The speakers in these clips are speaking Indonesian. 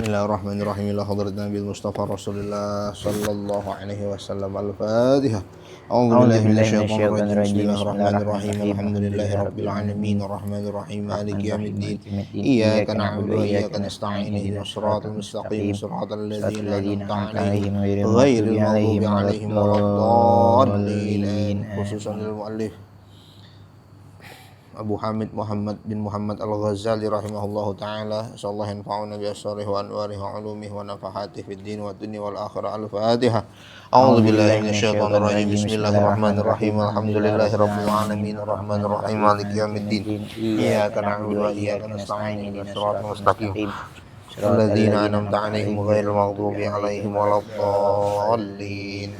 Bismillahirrahmanirrahim. Ila hadrat Nabi Mustafa Rasulullah sallallahu alaihi wasallam. Al-Fatihah. A'udzubillahi minasyaitonir rajim. Bismillahirrahmanirrahim. Alhamdulillahi rabbil alamin. Arrahmanir rahim. Maliki yaumiddin. Iyyaka na'budu wa iyyaka nasta'in. Ihdinas shiratal mustaqim. Shiratal ladzina an'amta 'alaihim ghairil maghdubi 'alaihim waladdallin. Khususan lil muallif Abu Hamid Muhammad bin Muhammad Al-Ghazali rahimahullahu ta'ala. Insyaallah yanfa'una bi asrarihi wa anwarihi wa ulumihi wa nafahatihi fid din wa dunya wal akhirah. Al-Fatihah. A'udzu billahi minasyaitonir rajim. Bismillahirrahmanirrahim. Alhamdulillahi rabbil alamin. Arrahmanir rahim. Maliki yaumiddin. Iyyaka na'budu wa iyyaka nasta'in. Ihdinas shiratal mustaqim. Shiratal ladzina an'amta 'alaihim ghairil maghdubi 'alaihim waladdallin.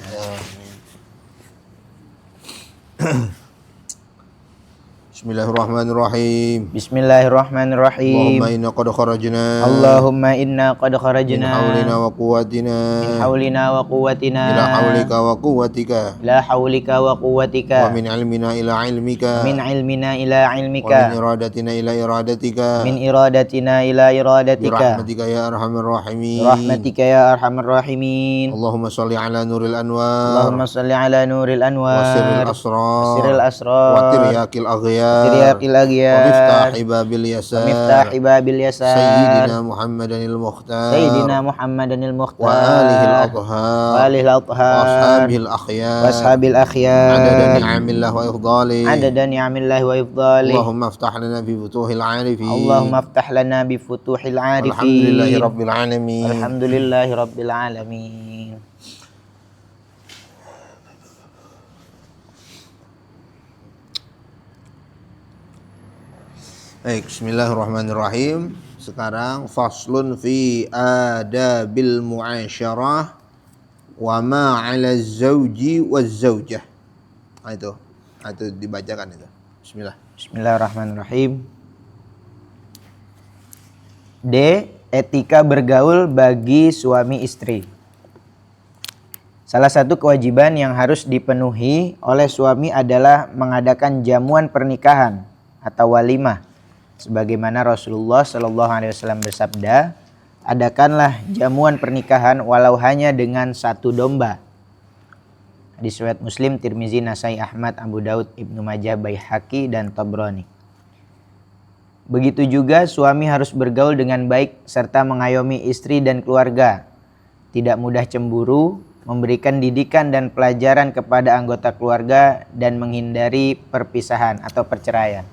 Bismillahirrahmanirrahim. Bismillahirrahmanirrahim. Allahumma inna qad kharajna. Allahumma inna qad kharajna min haulina wa quwwatina. min haulina wa quwwatina ila haulika wa quwwatika. ila haulika wa quwwatika Wa min ilmina ila ilmika. min ilmina ila Wa min ilmika iradatina ila iradatika. min iradatina ila iradatika Birahmatika ya arhamar rahimin. rahmatika ya arhamar rahimin. Allahumma salli ala nuril anwar. Allahumma salli ala nuril wa anwar sirril asrar. sirril wa asrar tiryakil aghyar. tiryaqil wa aghyar miftahi babil yasar. miftahi babil yasar Sayyidina Muhammadanil Mukhtar. Sayyidina Muhammadanil wa Mukhtar alihil wa athhar. alihil wa athhar ashabihil akhyar. wa ashabil akhyar adada ni'amillah wa ifdali. adada ni'amillahi wa ifdali. Allahumma aftah lana bi futuhil arifin. Allahumma aftah lana bi futuhil arifin. Alhamdulillahi rabbil alamin. Alhamdulillahi rabbil alamin. Baik, bismillahirrahmanirrahim. Sekarang faslun fi adabil muasyarah wa ma 'ala zauji waz zaujah. Itu dibacakan itu. Bismillah. Bismillahirrahmanirrahim. D. Etika bergaul bagi suami istri. Salah satu kewajiban yang harus dipenuhi oleh suami adalah mengadakan jamuan pernikahan atau walimah. Sebagaimana Rasulullah SAW bersabda, adakanlah jamuan pernikahan walau hanya dengan satu domba. Hadis riwayat Muslim, Tirmizi, Nasai, Ahmad, Abu Daud, Ibnu Majah, Baihaqi, dan Tabrani. Begitu juga suami harus bergaul dengan baik serta mengayomi istri dan keluarga. Tidak mudah cemburu, memberikan didikan dan pelajaran kepada anggota keluarga, dan menghindari perpisahan atau perceraian.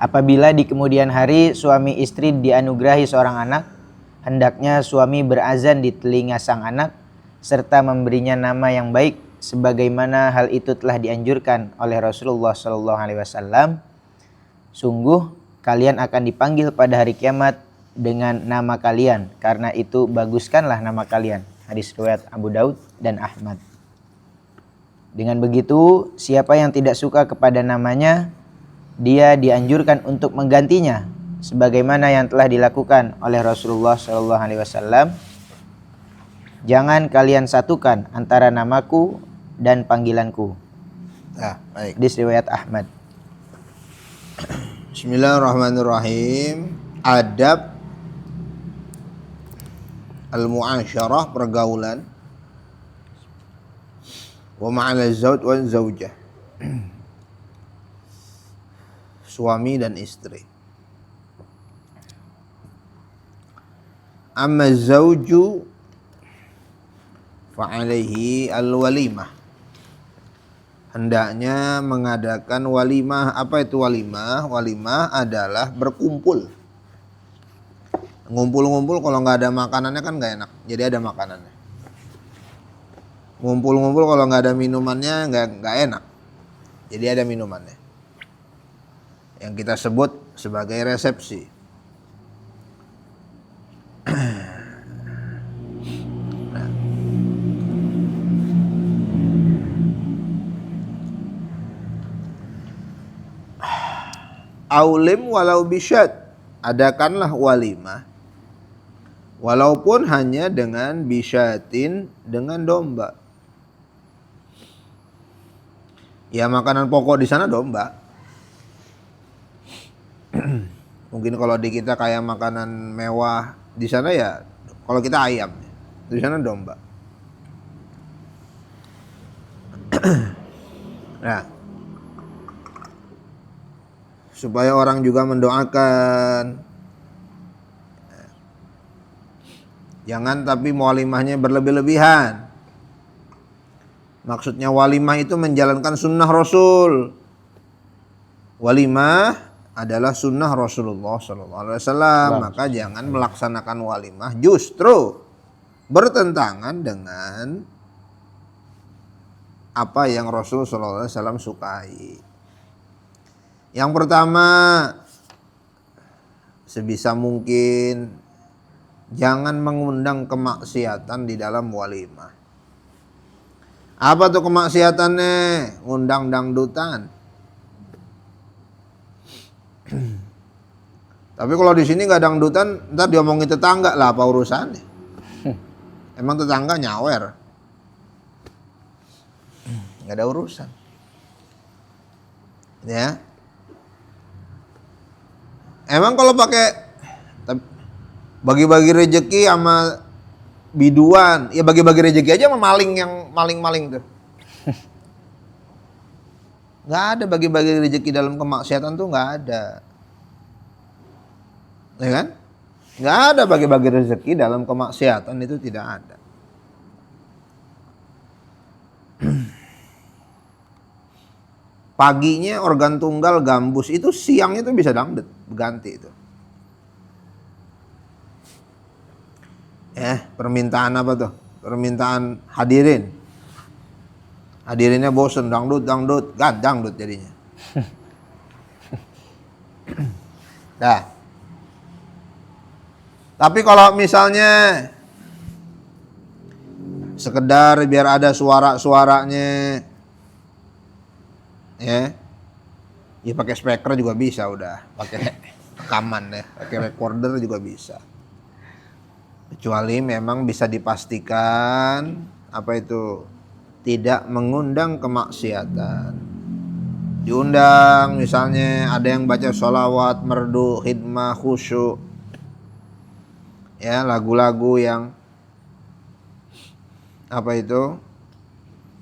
Apabila di kemudian hari suami istri dianugerahi seorang anak, hendaknya suami berazan di telinga sang anak serta memberinya nama yang baik, sebagaimana hal itu telah dianjurkan oleh Rasulullah SAW. Sungguh kalian akan dipanggil pada hari kiamat dengan nama kalian, karena itu baguskanlah nama kalian. Hadis riwayat Abu Daud dan Ahmad. Dengan begitu, siapa yang tidak suka kepada namanya, dia dianjurkan untuk menggantinya, sebagaimana yang telah dilakukan oleh Rasulullah SAW. Jangan kalian satukan antara namaku dan panggilanku. Baik. Hadis riwayat Ahmad. Bismillahirrahmanirrahim. Adab al-muasyarah, pergaulan. Wa ma'ala zauj wa zaujah. Suami dan istri. Amma zauju fa'alaihi al-walimah. Hendaknya mengadakan walimah. Apa itu walimah? Walimah adalah berkumpul. Ngumpul-ngumpul kalau nggak ada makanannya kan nggak enak. Jadi ada makanannya. Ngumpul-ngumpul kalau nggak ada minumannya nggak enak. Jadi ada minumannya. Yang kita sebut sebagai resepsi. Aulim walau bisyad, adakanlah walimah walaupun hanya dengan bisyatin, dengan domba. Ya makanan pokok di sana domba. Mungkin kalau di kita kayak makanan mewah, di sana ya kalau kita ayam, di sana domba. Nah, supaya orang juga mendoakan. Jangan tapi walimahnya berlebih-lebihan. Maksudnya walimah itu menjalankan sunnah Rasul. Walimah adalah sunnah Rasulullah SAW. Maka jangan melaksanakan walimah justru bertentangan dengan apa yang Rasul SAW sukai. Yang pertama, sebisa mungkin jangan mengundang kemaksiatan di dalam walimah. Apa tuh kemaksiatannya? Ngundang dangdutan. Tapi kalau di sini nggak dangdutan, ntar diomongin tetangga lah, apa urusannya? Emang tetangga nyawer, nggak ada urusan, ya. Emang kalau pakai bagi-bagi rezeki sama biduan, ya bagi-bagi rezeki aja sama maling yang maling-maling tuh. Nggak ada bagi-bagi rezeki dalam kemaksiatan tuh, nggak ada. Ya kan? Nggak ada bagi-bagi rezeki dalam kemaksiatan, itu tidak ada. Paginya organ tunggal gambus, itu siangnya tuh bisa dangdut, ganti itu. Permintaan apa tuh? Permintaan hadirin. Hadirinnya bosen, dangdut, dangdut jadinya. Nah, tapi kalau misalnya sekedar biar ada suara-suaranya, ya pakai speaker juga bisa, udah pakai rekaman ya, pakai recorder juga bisa. Kecuali memang bisa dipastikan apa itu tidak mengundang kemaksiatan. Diundang misalnya ada yang baca sholawat, merdu, khidmah, khusyuk, ya lagu-lagu yang apa itu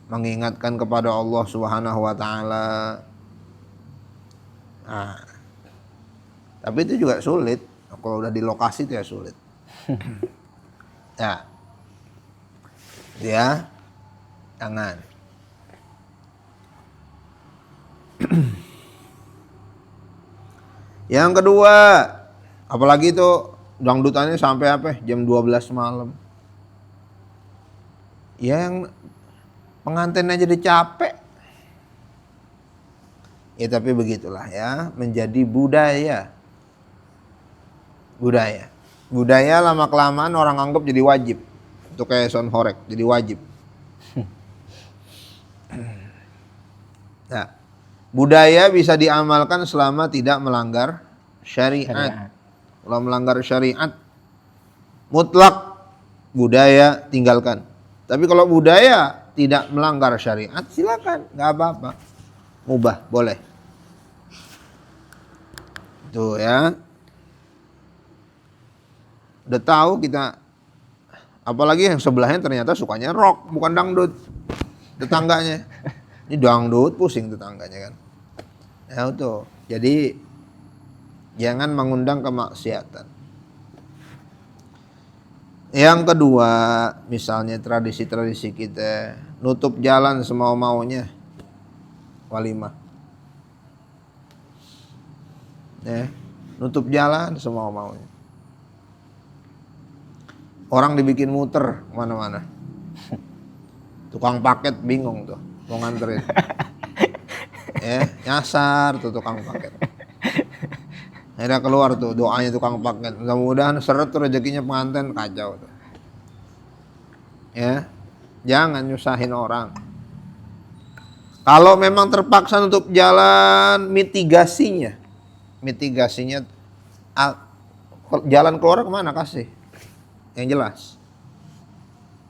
mengingatkan kepada Allah Subhanahu wa taala. Nah, tapi itu juga sulit. Kalau udah di lokasi itu ya sulit. Ya, jangan. Yang kedua, apalagi itu dangdutannya sampai apa? Jam 12 malam. Yang pengantin aja udah capek. Ya tapi begitulah ya, menjadi budaya. Budaya lama-kelamaan orang anggap jadi wajib. Itu kayak sound horeg, jadi wajib. Nah, budaya bisa diamalkan selama tidak melanggar syariat. Kalau melanggar syariat, mutlak budaya tinggalkan. Tapi kalau budaya tidak melanggar syariat, silakan, nggak apa-apa. Mubah, boleh. Tuh ya. Udah tahu kita, apalagi yang sebelahnya ternyata sukanya rock, bukan dangdut. Tetangganya. Ini dangdut, pusing tetangganya kan. Ya itu. Jadi jangan mengundang kemaksiatan. Yang kedua, misalnya tradisi-tradisi kita, nutup jalan semau-maunya. Walimah. Ya, nutup jalan semau-maunya. Orang dibikin muter kemana-mana. Tukang paket bingung tuh mau nganterin. Nyasar tuh tukang paket. Akhirnya keluar tuh doanya tukang paket. Mudah-mudahan seret tuh rezekinya pengantin, kacau tuh. Ya, jangan nyusahin orang. Kalau memang terpaksa nutup jalan, mitigasinya jalan keluar kemana kasih? Yang jelas.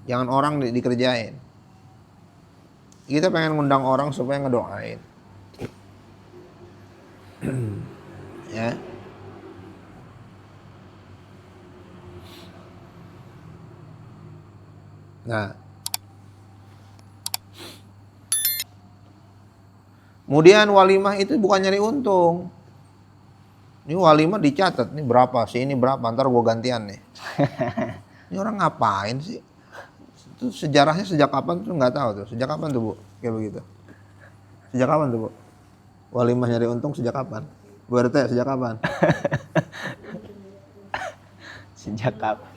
Jangan orang dikerjain. Kita pengen ngundang orang supaya ngedoain. Ya. Nah, kemudian walimah itu bukan nyari untung. Ini walimah dicatat, ini berapa sih, ini berapa, ntar gue gantian nih. Ini orang ngapain sih? Itu sejarahnya sejak kapan tuh nggak tahu tuh. Sejak kapan tuh Bu? Kayak begitu. Sejak kapan tuh Bu? Walimah nyari untung sejak kapan? Bu RT sejak kapan? Sejak kapan?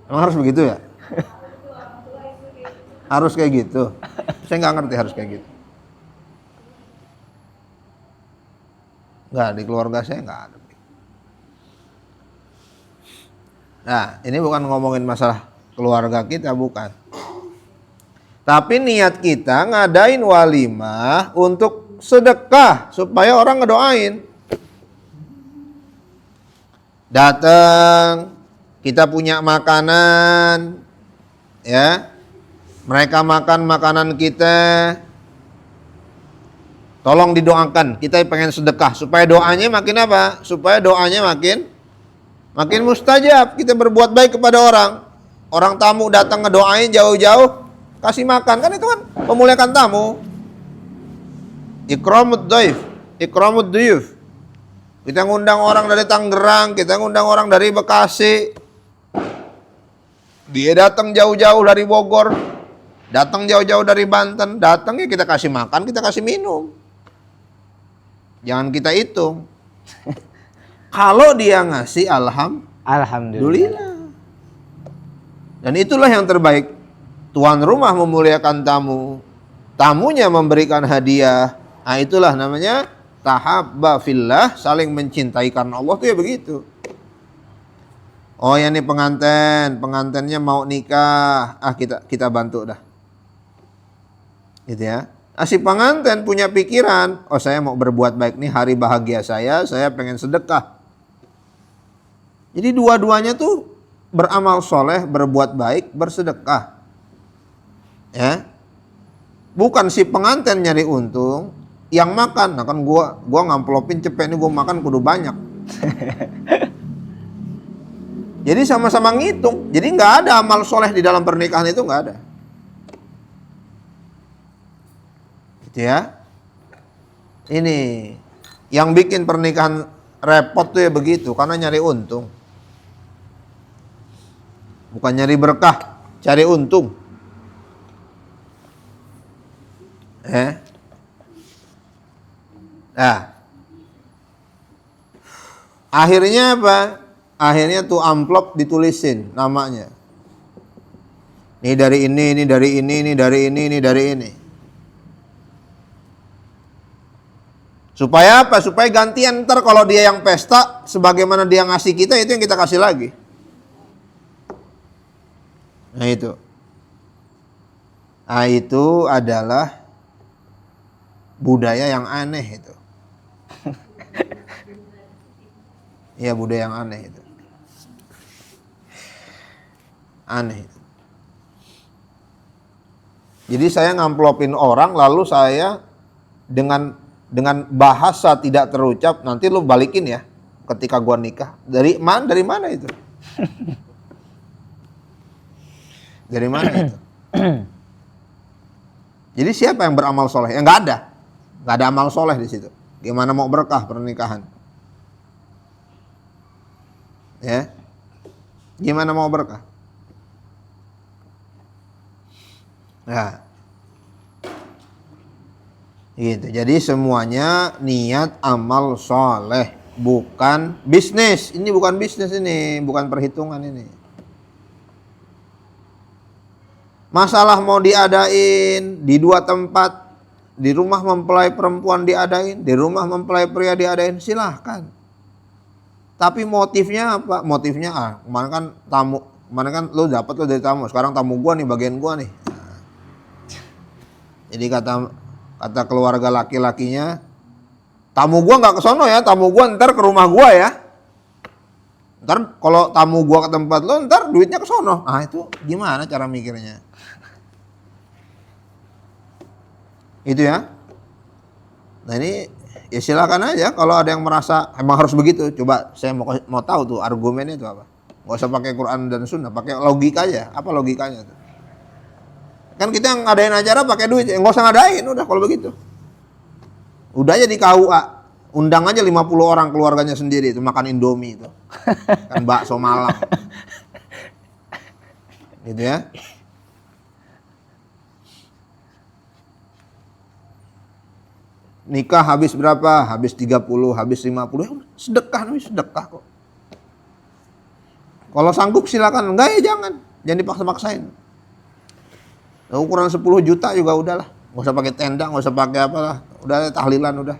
Emang harus begitu ya? Harus kayak gitu? Saya nggak ngerti harus kayak gitu. Nggak, di keluarga saya nggak ada. Nah, ini bukan ngomongin masalah keluarga kita, bukan. Tapi niat kita ngadain walimah untuk sedekah supaya orang ngedoain. Datang, kita punya makanan, ya. Mereka makan makanan kita. Tolong didoakan. Kita pengen sedekah supaya doanya makin apa? Supaya doanya makin mustajab. Kita berbuat baik kepada orang. Orang tamu datang ngedoain jauh-jauh, kasih makan, kan itu kan memuliakan tamu. Ikramud dhaif, ikramud dhuyuf. Kita ngundang orang dari Tangerang, kita ngundang orang dari Bekasi. Dia datang jauh-jauh dari Bogor, datang jauh-jauh dari Banten, datang ya kita kasih makan, kita kasih minum. Jangan kita hitung. Kalau dia ngasih alhamdulillah. Dan itulah yang terbaik. Tuan rumah memuliakan tamu, tamunya memberikan hadiah. Nah, itulah namanya tahabba fillah, saling mencintai karena Allah tuh ya begitu. Oh ya nih pengantennya mau nikah, kita bantu dah. Gitu ya. Si penganten punya pikiran, oh saya mau berbuat baik nih, hari bahagia saya pengen sedekah. Jadi dua-duanya tuh beramal soleh, berbuat baik, bersedekah. Ya. Bukan si penganten nyari untung, yang makan. Nah kan gua ngamplopin cepet nih, gua makan kudu banyak. Jadi sama-sama ngitung. Jadi nggak ada amal soleh di dalam pernikahan itu, nggak ada. Gitu ya. Ini yang bikin pernikahan repot tuh ya begitu, karena nyari untung. Bukan nyari berkah, cari untung. Nah, akhirnya apa? Akhirnya tuh amplop ditulisin namanya. Ini dari ini dari ini, ini dari ini, ini dari ini. Supaya apa? Supaya gantian ntar kalau dia yang pesta, sebagaimana dia ngasih kita, itu yang kita kasih lagi. Nah itu. Nah itu adalah budaya yang aneh itu. Iya, budaya yang aneh itu. Aneh itu. Jadi saya ngamplopin orang, lalu saya dengan bahasa tidak terucap, nanti lu balikin ya ketika gua nikah. Dari mana itu? Dari mana itu? Jadi siapa yang beramal soleh? Ya nggak ada amal soleh di situ. Gimana mau berkah pernikahan? Ya, gimana mau berkah? Nah, gitu. Jadi semuanya niat amal soleh, bukan bisnis. Ini bukan bisnis, ini bukan perhitungan ini. Masalah mau diadain di dua tempat, di rumah mempelai perempuan diadain, di rumah mempelai pria diadain, silahkan. Tapi motifnya apa? Motifnya kemarin kan lu dapat lo dari tamu, sekarang tamu gua nih, bagian gua nih. Nah, jadi kata keluarga laki-lakinya, tamu gua nggak ke sono ya, tamu gua ntar ke rumah gua ya. Ntar kalau tamu gua ke tempat lo, ntar duitnya ke sono. Ah itu gimana cara mikirnya? Itu ya. Nah ini ya silakan aja kalau ada yang merasa emang harus begitu. Coba saya mau tahu tuh argumennya itu apa. Gak usah pakai Quran dan Sunnah, pakai logika aja. Apa logikanya tuh? Kan kita ngadain acara pakai duit, nggak usah ngadain udah kalau begitu. Udah aja di KUA, undang aja 50 orang keluarganya sendiri itu makan Indomie itu. Kan bakso Malang. Gitu ya. Nikah habis berapa? Habis 30, habis 50. Ya, sedekah, sedekah kok. Kalau sanggup silakan, enggak ya jangan dipaksa-paksain. Nah, ukuran 10 juta juga udahlah, nggak usah pakai tenda, nggak usah pakai apalah, udah tahlilan udah.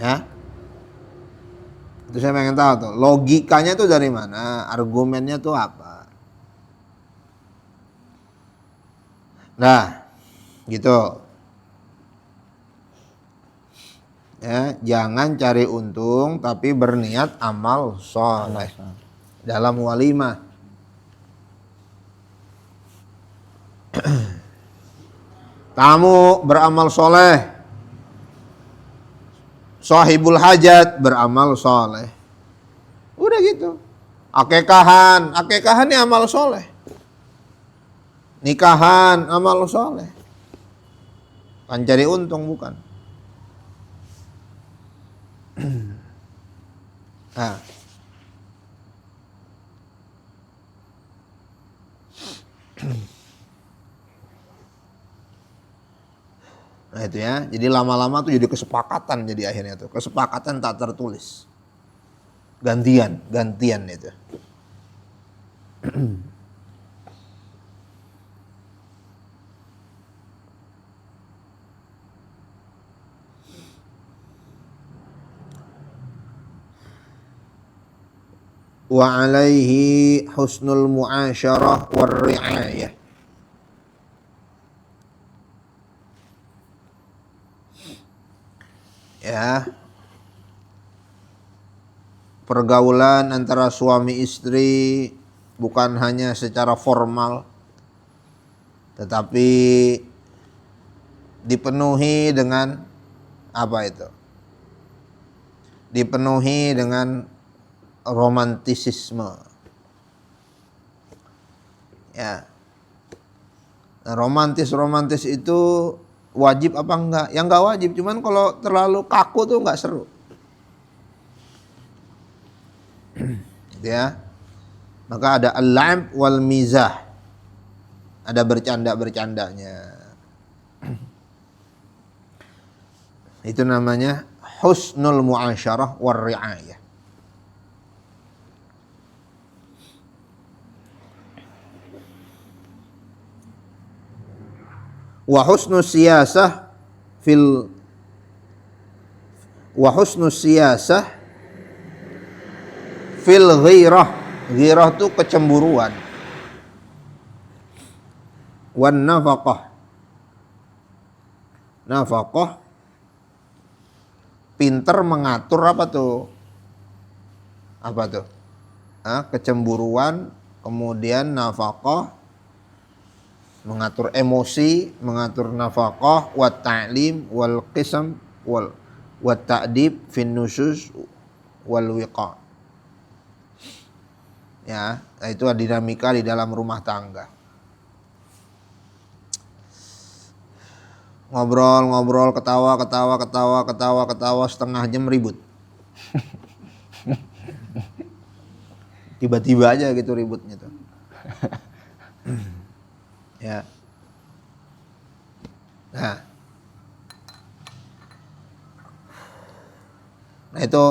Ya, itu saya pengen tahu tuh logikanya tuh dari mana, argumennya tuh apa. Nah, gitu. Ya, jangan cari untung tapi berniat amal soleh dalam walimah. Tamu beramal soleh, sahibul hajat beramal soleh, udah gitu. Akekahan ini amal soleh, nikahan amal soleh, kan cari untung bukan. Nah. Nah itu ya, jadi lama-lama tuh jadi kesepakatan, jadi akhirnya tuh kesepakatan tak tertulis, gantian itu. Wa alaihi husnul muasyarah war ri'ayah. Ya, pergaulan antara suami istri bukan hanya secara formal, tetapi dipenuhi dengan apa itu? Dipenuhi dengan romantisisme. Ya, nah, romantis itu wajib apa enggak? Ya enggak wajib, cuman kalau terlalu kaku tuh enggak seru. Ya. Maka ada al-la'ib wal mizah. Ada bercanda-bercandanya. Itu namanya husnul muasyarah war ri'ayah. Wa husnus siyasah fil ghirah. Ghirah itu kecemburuan. Wan nafaqah. Nafaqah pinter mengatur apa tuh? Apa tuh? Kecemburuan, kemudian nafaqah mengatur emosi, mengatur nafaqah, wat ta'lim wal qisam wal wat ta'dib fin nusus wal wiqa. Ya, itu dinamika di dalam rumah tangga. Ngobrol, ketawa setengah jam ribut. Tiba-tiba aja gitu ributnya tuh. Ya. Nah itu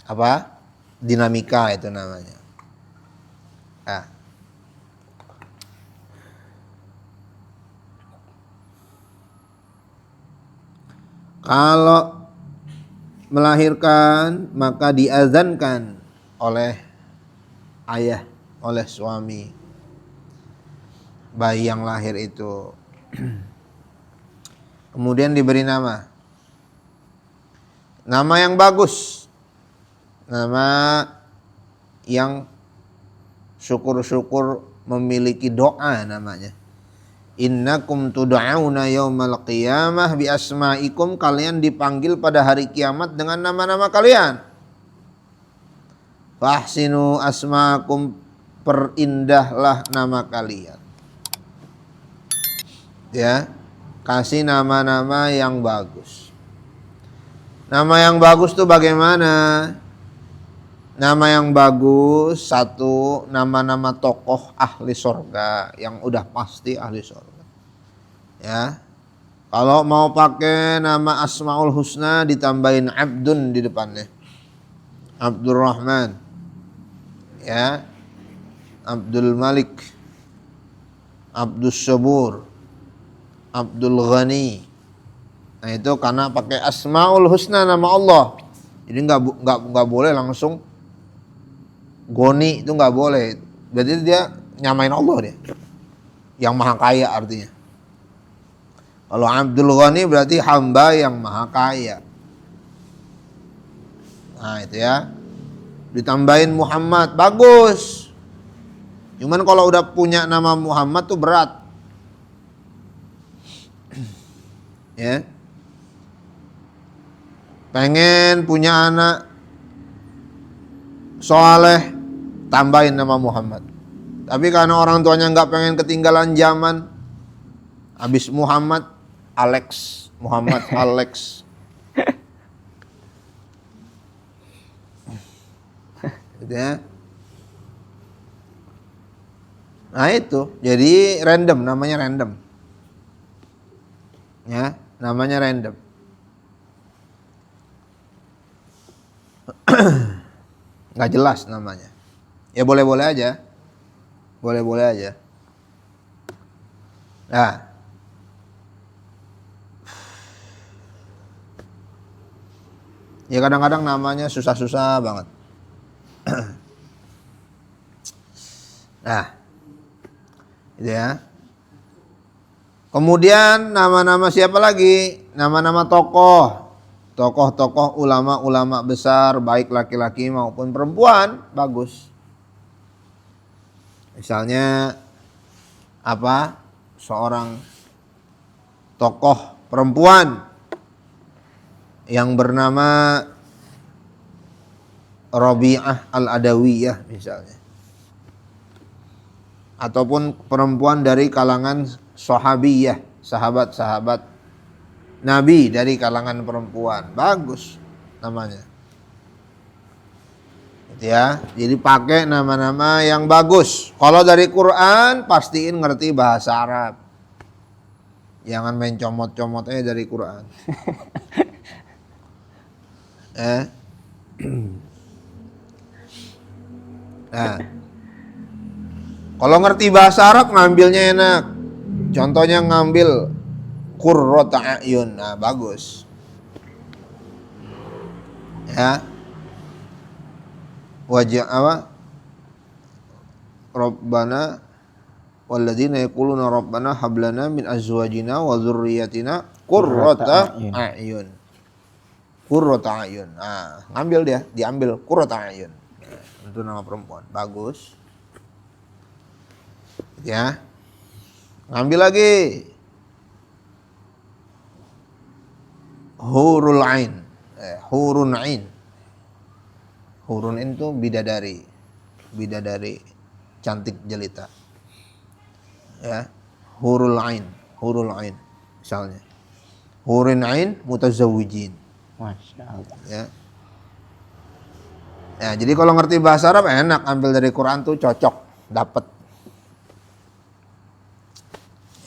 apa? Dinamika itu namanya. Nah. Kalau melahirkan maka diazankan oleh ayah, oleh suami bayi yang lahir itu. Kemudian diberi nama yang bagus, nama yang syukur-syukur memiliki doa namanya. Innakum tud'auna yaumal qiyamah bi asma'ikum, kalian dipanggil pada hari kiamat dengan nama-nama kalian. Fahsinu asma'akum, perindahlah nama kalian. Ya, kasih nama-nama yang bagus. Nama yang bagus tuh bagaimana? Nama yang bagus, satu, nama-nama tokoh ahli surga yang udah pasti ahli surga. Ya. Kalau mau pakai nama Asmaul Husna ditambahin Abdun di depannya. Abdurrahman. Ya. Abdul Malik. Abdus Sabur. Abdul Ghani. Nah, itu karena pakai Asmaul Husna nama Allah. Jadi nggak boleh langsung Goni, itu nggak boleh. Berarti dia nyamain Allah dia. Yang maha kaya artinya. Kalau Abdul Ghani berarti hamba yang maha kaya. Nah itu ya. Ditambahin Muhammad, bagus. Cuman kalau udah punya nama Muhammad tuh berat. Ya. Pengen punya anak soleh, tambahin nama Muhammad. Tapi karena orang tuanya nggak pengen ketinggalan zaman, habis Muhammad, Alex, Muhammad Alex. Gitu ya. Nah itu, jadi random, namanya random. Ya, namanya random. Nggak jelas namanya. Ya boleh-boleh aja. Boleh-boleh aja. Nah. Ya kadang-kadang namanya susah-susah banget. Nah. Itu ya. Kemudian nama-nama siapa lagi? Nama-nama tokoh. Tokoh-tokoh ulama-ulama besar, baik laki-laki maupun perempuan, bagus. Misalnya apa? Seorang tokoh perempuan yang bernama Rabi'ah Al-Adawiyah misalnya. Ataupun perempuan dari kalangan sahabiyah, sahabat-sahabat Nabi dari kalangan perempuan, bagus namanya. Gitu ya. Jadi pakai nama-nama yang bagus. Kalau dari Quran pastiin ngerti bahasa Arab. Jangan main comot-comot aja dari Quran. Nah, kalau ngerti bahasa Arab ngambilnya enak. Contohnya ngambil Qurrata a'yun, nah bagus. Ya. Wajah apa? Rabbana walladzina yaquluna rabbana hablana min azwajina wa dzurriyyatina qurrata a'yun. Qurrata a'yun. Nah, ngambil dia, diambil Qurrata a'yun. Nah, itu nama perempuan, bagus. Ya. Ngambil lagi Hurul Ain, Hurun Ain. Hurun Ain itu bidadari, bidadari cantik jelita. Ya, Hurul Ain, Hurul Ain, misalnya. Hurun Ain mutazawwijin. Masya Allah. Ya. Ya, jadi kalau ngerti bahasa Arab enak, ambil dari Quran tuh cocok, dapat.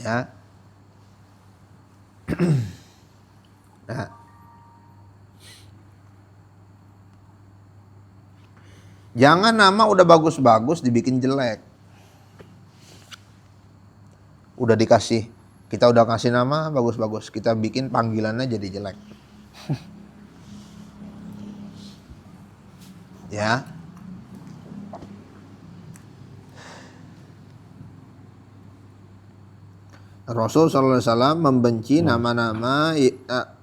Ya. Nah. Jangan nama udah bagus-bagus dibikin jelek. Udah dikasih, kita udah kasih nama bagus-bagus, kita bikin panggilannya jadi jelek. Ya. Rasul sallallahu alaihi wasallam membenci nama-nama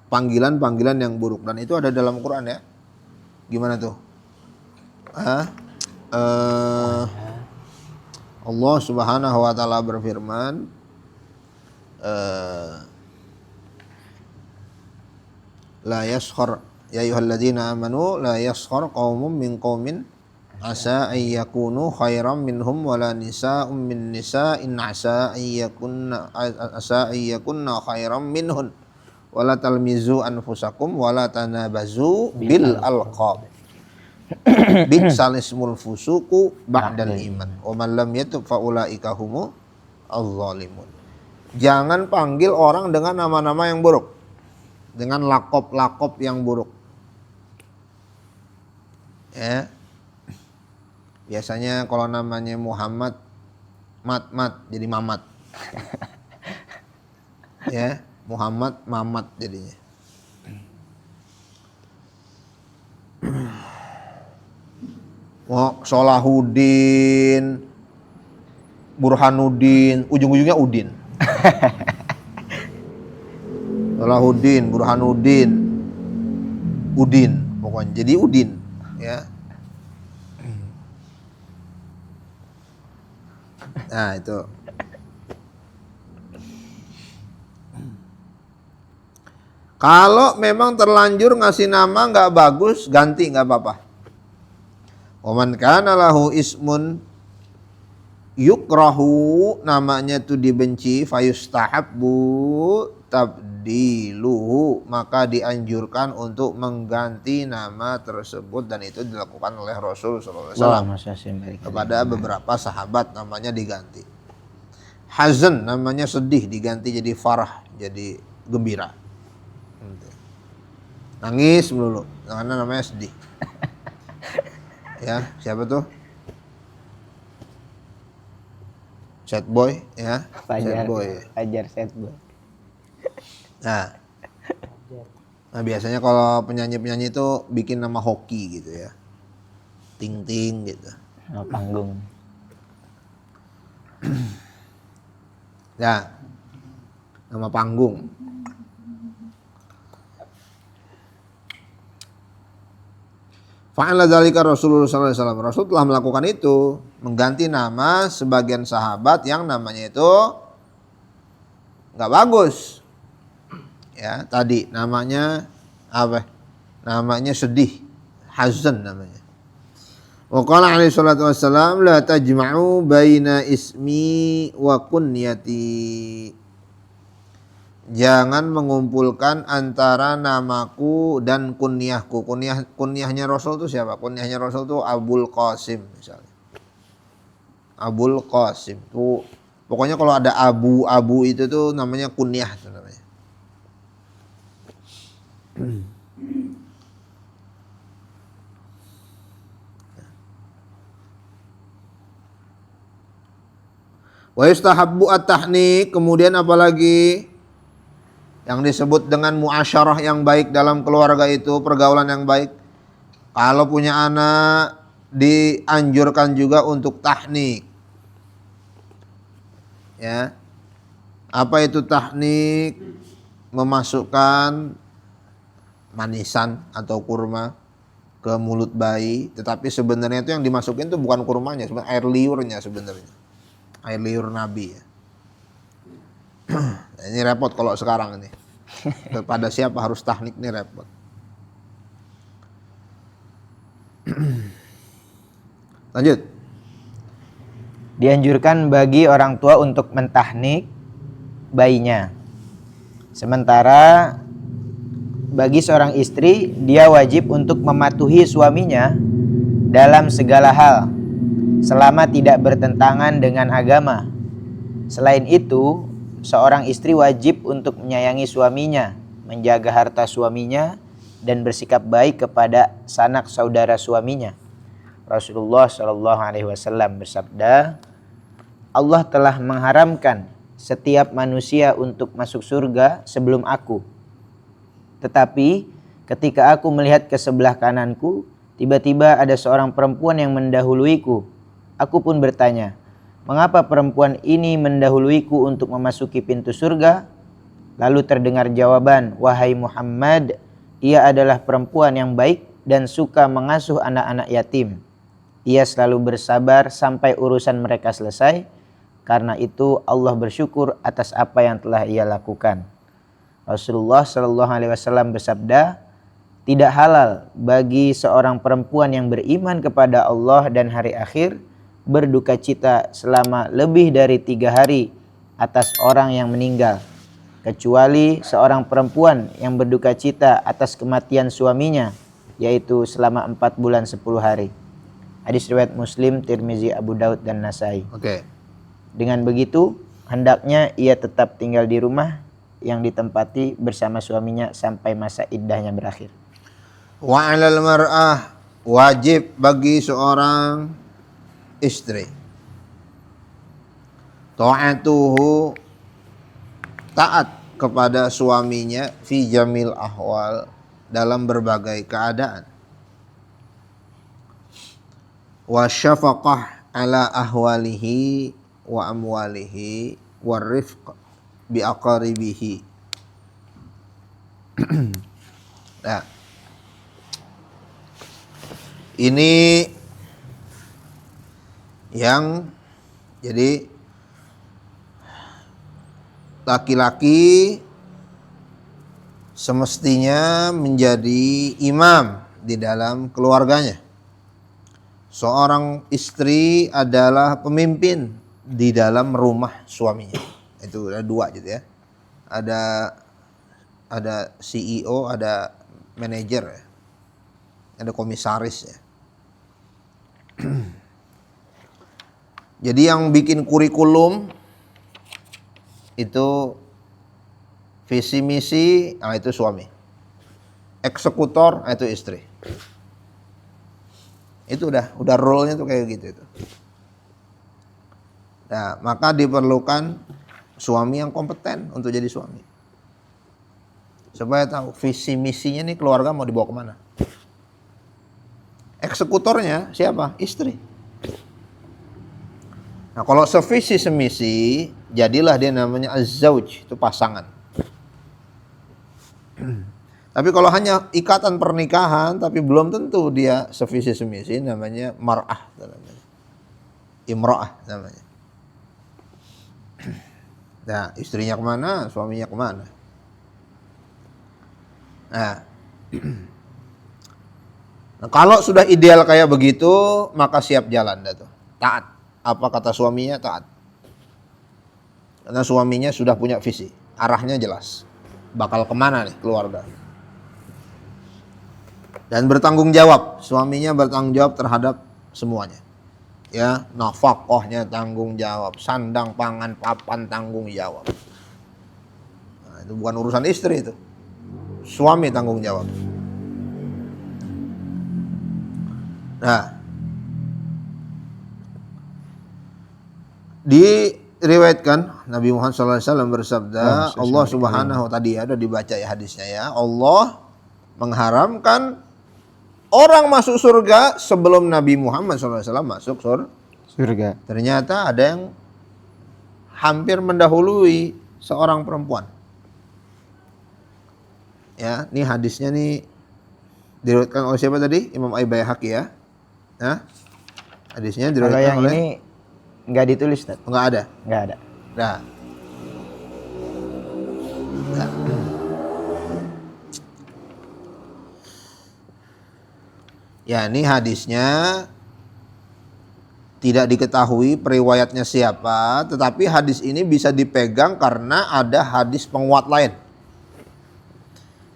panggilan-panggilan yang buruk, dan itu ada dalam Quran ya. Gimana tuh? Allah Subhanahu wa taala berfirman, la yaskhar ya ayyuhalladzina amanu la yaskhar qaumun min qaumin asa ayyakunu khairam minhum wala nisa'um min nisa'in asa ayyakunna khairam minhun wala talmizu anfusakum wala tanabazu bil alqab bi'sal ismul fusuku ba'dal iman wa man lam yatub fa ulaika humu adh-dhalimun. Jangan panggil orang dengan nama-nama yang buruk, dengan lakop-lakop yang buruk. Ya. Biasanya kalau namanya Muhammad, Mat jadi Mamat. Ya, Muhammad Mamat jadinya. Solahuddin, Burhanuddin, ujung-ujungnya Udin. Solahuddin, Burhanuddin, Udin, pokoknya jadi Udin, ya. Nah itu. Kalau memang terlanjur ngasih nama nggak bagus, ganti nggak apa-apa. Waman kana lahu ismun yukrahu, namanya itu dibenci, fayustahabbu tabdiluhu, maka dianjurkan untuk mengganti nama tersebut, dan itu dilakukan oleh Rasul SAW kepada beberapa sahabat, namanya diganti. Hazan namanya sedih, diganti jadi farah, jadi gembira. Nangis melulu karena namanya sedih. Ya, siapa tuh? Sad boy, ya. Fajar, sad boy. Fajar sad boy. Nah, biasanya kalau penyanyi-penyanyi itu bikin nama hoki gitu ya. Ting Ting gitu. Nama panggung. Ya, nama panggung. Fa'ala dzalika Rasulullah sallallahu alaihi wasallam. Rasul telah melakukan itu, mengganti nama sebagian sahabat yang namanya itu nggak bagus. Ya, tadi namanya apa? Namanya sedih, hazan namanya. Wa qala alaihi salatu wassalam la tajma'u baina ismi wa kunyati. Jangan mengumpulkan antara namaku dan kunyahku. Kunyahnya Rasul itu siapa? Kunyahnya Rasul itu Abul Qasim misalnya. Abul Qasim tuh, pokoknya kalau ada abu itu tuh namanya kunyah itu namanya. Wa yustahabbu at-tahnik, kemudian apalagi yang disebut dengan muasyarah yang baik dalam keluarga itu, pergaulan yang baik. Kalau punya anak dianjurkan juga untuk tahnik. Ya. Apa itu tahnik? Memasukkan manisan atau kurma ke mulut bayi, tetapi sebenarnya itu yang dimasukin itu bukan kurmanya, sebenarnya air liurnya sebenarnya. Air liur Nabi ya. Ini repot kalau sekarang ini. Kepada siapa harus tahnik ini repot. Lanjut. Dianjurkan bagi orang tua untuk mentahnik bayinya. Sementara bagi seorang istri, dia wajib untuk mematuhi suaminya dalam segala hal selama tidak bertentangan dengan agama. Selain itu, seorang istri wajib untuk menyayangi suaminya, menjaga harta suaminya, dan bersikap baik kepada sanak saudara suaminya. Rasulullah SAW bersabda, Allah telah mengharamkan setiap manusia untuk masuk surga sebelum aku. Tetapi ketika aku melihat ke sebelah kananku, tiba-tiba ada seorang perempuan yang mendahuluiku. Aku pun bertanya, mengapa perempuan ini mendahuluiku untuk memasuki pintu surga? Lalu terdengar jawaban, wahai Muhammad, ia adalah perempuan yang baik dan suka mengasuh anak-anak yatim. Ia selalu bersabar sampai urusan mereka selesai. Karena itu Allah bersyukur atas apa yang telah ia lakukan. Rasulullah SAW bersabda, tidak halal bagi seorang perempuan yang beriman kepada Allah dan hari akhir berduka cita selama lebih dari 3 hari atas orang yang meninggal, kecuali seorang perempuan yang berduka cita atas kematian suaminya, yaitu selama 4 bulan 10 hari. Hadis riwayat Muslim, Tirmizi, Abu Daud, dan Nasai. Oke. Dengan begitu, hendaknya ia tetap tinggal di rumah yang ditempati bersama suaminya sampai masa iddahnya berakhir. Wa 'alal mar'ah, wajib bagi seorang istri ta'atuhu, taat kepada suaminya fi jamil ahwal, dalam berbagai keadaan. Wa syafaqah ala ahwalihi wa amwalihi wa rifq bi aqaribihi. Nah, ini yang jadi laki-laki semestinya menjadi imam di dalam keluarganya. Seorang istri adalah pemimpin di dalam rumah suaminya. Itu ada 2 gitu ya. Ada CEO, ada manajer ya. Ada komisaris ya. Jadi yang bikin kurikulum itu visi misi, itu suami. Eksekutor, itu istri. Itu udah role-nya tuh kayak gitu itu. Nah, maka diperlukan suami yang kompeten untuk jadi suami. Supaya tahu visi misinya nih keluarga mau dibawa kemana. Eksekutornya siapa? Istri. Nah, kalau sevisi semisi, jadilah dia namanya az-zauj, itu pasangan. Tapi kalau hanya ikatan pernikahan, tapi belum tentu dia sevisi semisi, namanya mar'ah, namanya imra'ah namanya. Nah, istrinya kemana, suaminya kemana. Nah, kalau sudah ideal kayak begitu, maka siap jalan dah tuh. Taat. Apa kata suaminya, taat. Karena suaminya sudah punya visi, arahnya jelas. Bakal kemana nih keluarga. Dan bertanggung jawab, suaminya bertanggung jawab terhadap semuanya. Ya, nafkahnya tanggung jawab, sandang, pangan, papan tanggung jawab. Nah, itu bukan urusan istri itu. Suami tanggung jawab. Nah, diriwayatkan Nabi Muhammad SAW bersabda, Allah Subhanahu tadi ada dibaca ya hadisnya ya. Allah mengharamkan orang masuk surga sebelum Nabi Muhammad SAW masuk surga. Ternyata ada yang hampir mendahului seorang perempuan. Ya, ini hadisnya nih diriwayatkan oleh siapa tadi? Imam Al-Baihaqi ya. Nah, hadisnya diriwayatkan oleh. Ini nggak ditulis, Ustaz? Nggak ada. Nggak ada. Nah. Ya, ini hadisnya tidak diketahui periwayatnya siapa, tetapi hadis ini bisa dipegang karena ada hadis penguat lain.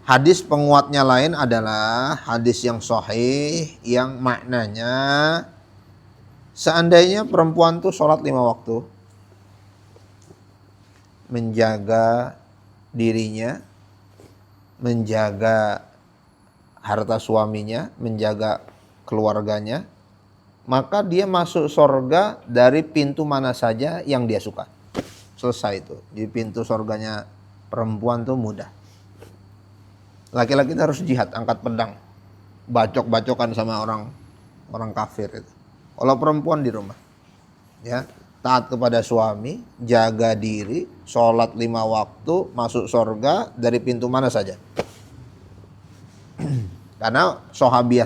Hadis penguatnya lain adalah hadis yang sahih, yang maknanya seandainya perempuan tuh sholat 5 waktu, menjaga dirinya, menjaga harta suaminya, menjaga keluarganya, maka dia masuk surga dari pintu mana saja yang dia suka. Selesai itu. Di pintu surganya perempuan tuh mudah. Laki-laki itu harus jihad, angkat pedang, bacok-bacokan sama orang kafir itu. Kalau perempuan di rumah, ya, taat kepada suami, jaga diri, sholat 5 waktu, masuk surga dari pintu mana saja. Karena sahabiah,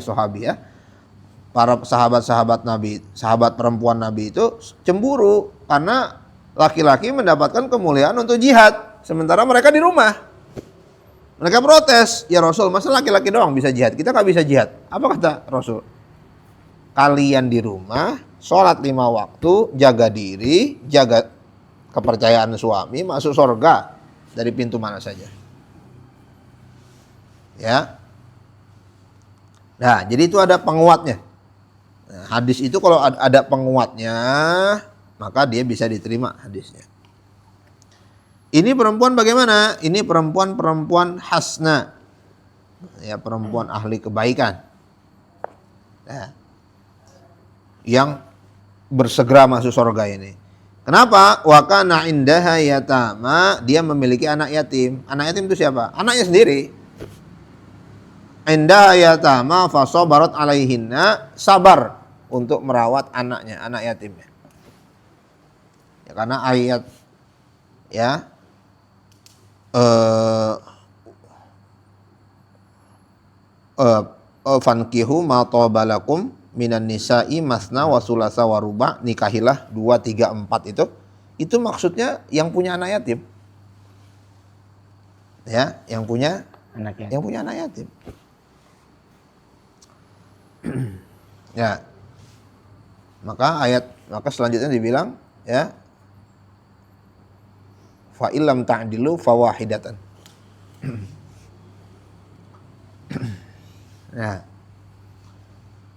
para sahabat-sahabat Nabi, sahabat perempuan Nabi itu cemburu karena laki-laki mendapatkan kemuliaan untuk jihad, sementara mereka di rumah. Mereka protes, ya Rasul, masa laki-laki doang bisa jihad? Kita nggak bisa jihad. Apa kata Rasul? Kalian di rumah, sholat 5 waktu, jaga diri, jaga kepercayaan suami, masuk surga dari pintu mana saja. Ya. Nah, jadi itu ada penguatnya. Nah, hadis itu kalau ada penguatnya, maka dia bisa diterima hadisnya. Ini perempuan bagaimana? Ini perempuan hasna. Ya, perempuan ahli kebaikan. Nah, yang bersegera masuk surga ini. Kenapa? Wa kana indaha yatama, dia memiliki anak yatim. Anak yatim itu siapa? Anaknya sendiri. Indaha yatama fasabarat alaihinna, sabar untuk merawat anaknya, anak yatimnya. Ya, karena ayat ya fankihu ma tabalakum minan nisa'i masna wa sulasa wa ruba', nikahilah 2, 3, 4 itu maksudnya yang punya anak yatim. Ya, yang punya anak yatim. Ya. Maka selanjutnya dibilang ya fa illam ta'dilu fawahidatan. Nah,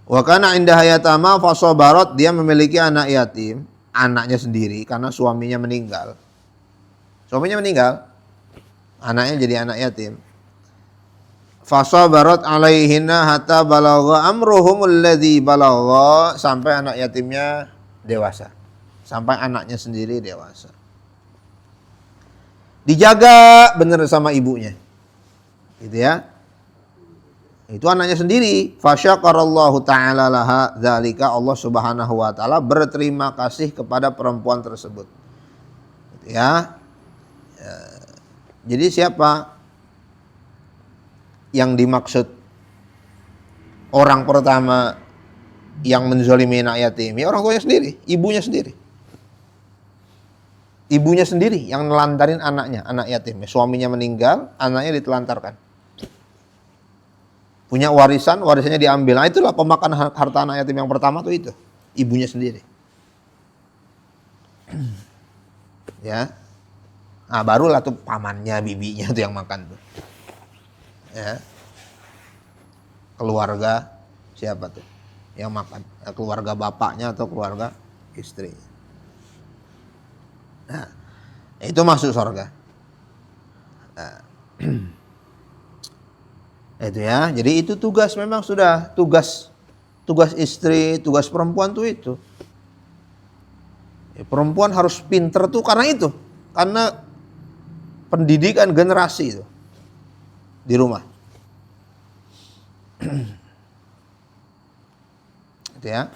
wa kana indaha yatama fasabarat, dia memiliki anak yatim, anaknya sendiri karena suaminya meninggal. Suaminya meninggal, anaknya jadi anak yatim. Fasabarat alaihinna hatta balagha amruhum alladzi balagha, sampai anak yatimnya dewasa. Sampai anaknya sendiri dewasa. Dijaga benar sama ibunya. Gitu ya. Itu anaknya sendiri. Fasyakarallahu ta'ala laha dzalika, Allah Subhanahu wa taala berterima kasih kepada perempuan tersebut. Gitu ya. Jadi siapa yang dimaksud orang pertama yang menzalimi anak yatim? Ya orang tuanya sendiri, ibunya sendiri. Ibunya sendiri yang nelantarin anaknya, anak yatim. Suaminya meninggal, anaknya ditelantarkan. Punya warisan, warisannya diambil. Nah, itulah pemakan harta anak yatim yang pertama tuh itu. Ibunya sendiri. Ya. Nah, barulah tuh pamannya, bibinya tuh yang makan tuh. Ya. Keluarga siapa tuh yang makan? Keluarga bapaknya atau keluarga istri. Nah, itu masuk surga. Nah. Itu ya, jadi itu tugas, memang sudah tugas istri, tugas perempuan tuh itu. Ya, perempuan harus pinter tuh karena itu, karena pendidikan generasi itu di rumah. Itu ya.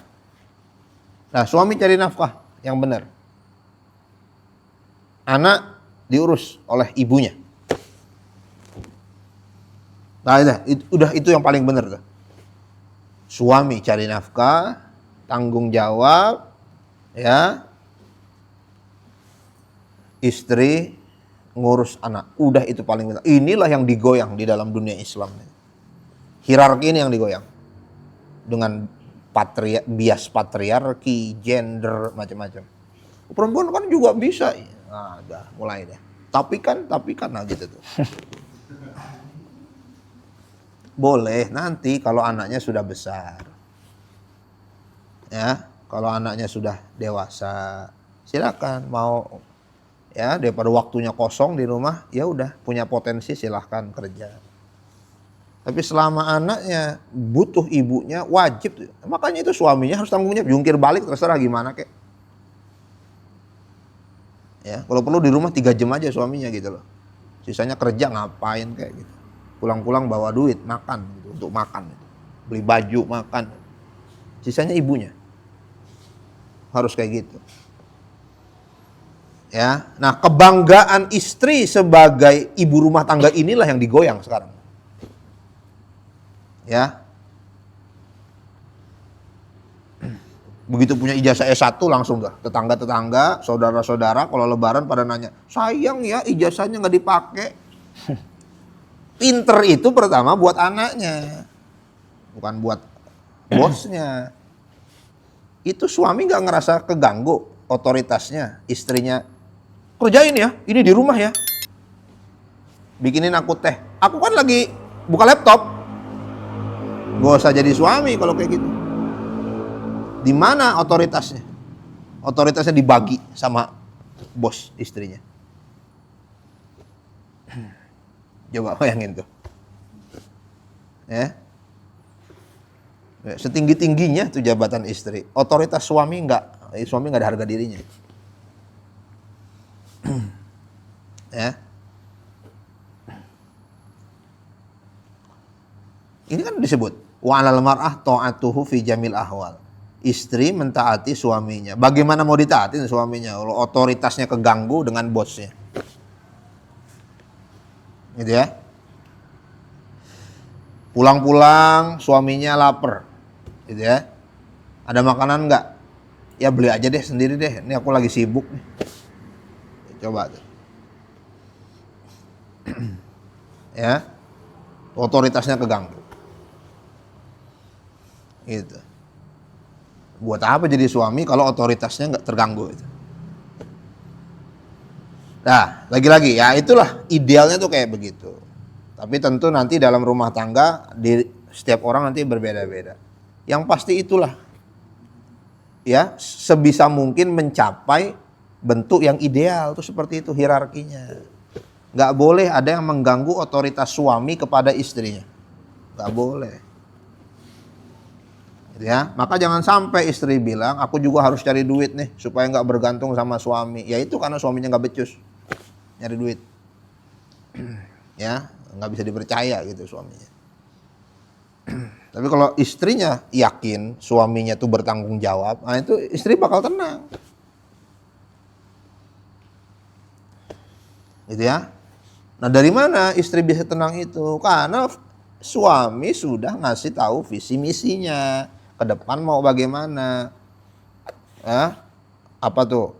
Nah, suami cari nafkah yang benar. Anak diurus oleh ibunya. Nah, itu yang paling benar tuh. Suami cari nafkah, tanggung jawab, ya. Istri ngurus anak. Udah itu paling benar. Inilah yang digoyang di dalam dunia Islam. Hierarki ini yang digoyang. Dengan bias patriarki, gender, macam-macam. Perempuan kan juga bisa. Nah, udah mulai deh. Tapi kan nah gitu tuh. Boleh nanti kalau anaknya sudah besar. Ya, kalau anaknya sudah dewasa, silakan mau ya, daripada waktunya kosong di rumah, ya udah punya potensi silahkan kerja. Tapi selama anaknya butuh ibunya, wajib. Makanya itu suaminya harus tanggung jawab, jungkir balik terserah gimana kek. Ya, kalau perlu di rumah 3 jam aja suaminya gitu loh. Sisanya kerja ngapain kayak gitu. Pulang-pulang bawa duit makan gitu, untuk makan gitu. Beli baju makan. Sisanya ibunya. Harus kayak gitu. Ya. Nah, kebanggaan istri sebagai ibu rumah tangga inilah yang digoyang sekarang. Ya. Begitu punya ijazah S1 langsung dah. Tetangga-tetangga, saudara-saudara kalau lebaran pada nanya, "Sayang ya ijazahnya nggak dipakai." Pinter itu pertama buat anaknya, bukan buat bosnya. Itu suami nggak ngerasa keganggu otoritasnya, istrinya. Kerjain ya, ini di rumah ya. Bikinin aku teh. Aku kan lagi buka laptop. Gak usah jadi suami kalau kayak gitu. Di mana otoritasnya? Otoritasnya dibagi sama bos istrinya. Coba bayangin tuh. Ya. Setinggi-tingginya tuh jabatan istri. Otoritas suami nggak ada harga dirinya. Ya. Ini kan disebut wa 'alal mar'ah ta'atuhu fi jamil ahwal. Istri mentaati suaminya. Bagaimana mau ditaatin suaminya kalau otoritasnya keganggu dengan bosnya? Gitu ya. Pulang-pulang suaminya lapar. Gitu ya. Ada makanan enggak? Ya beli aja deh sendiri deh. Ini aku lagi sibuk nih. Coba tuh. Ya. Otoritasnya keganggu. Gitu. Buat apa jadi suami kalau otoritasnya nggak terganggu itu? Nah, lagi-lagi ya itulah idealnya tuh kayak begitu. Tapi tentu nanti dalam rumah tangga di setiap orang nanti berbeda-beda. Yang pasti itulah ya sebisa mungkin mencapai bentuk yang ideal tuh seperti itu hierarkinya. Nggak boleh ada yang mengganggu otoritas suami kepada istrinya. Nggak boleh. Ya, maka jangan sampai istri bilang aku juga harus cari duit nih supaya nggak bergantung sama suami. Ya itu karena suaminya nggak becus nyari duit. Ya, nggak bisa dipercaya gitu suaminya. Tapi kalau istrinya yakin suaminya tuh bertanggung jawab, nah itu istri bakal tenang. Gitu ya. Nah dari mana istri bisa tenang itu? Karena suami sudah ngasih tahu visi misinya. Ke depan mau bagaimana? Ya, apa tuh?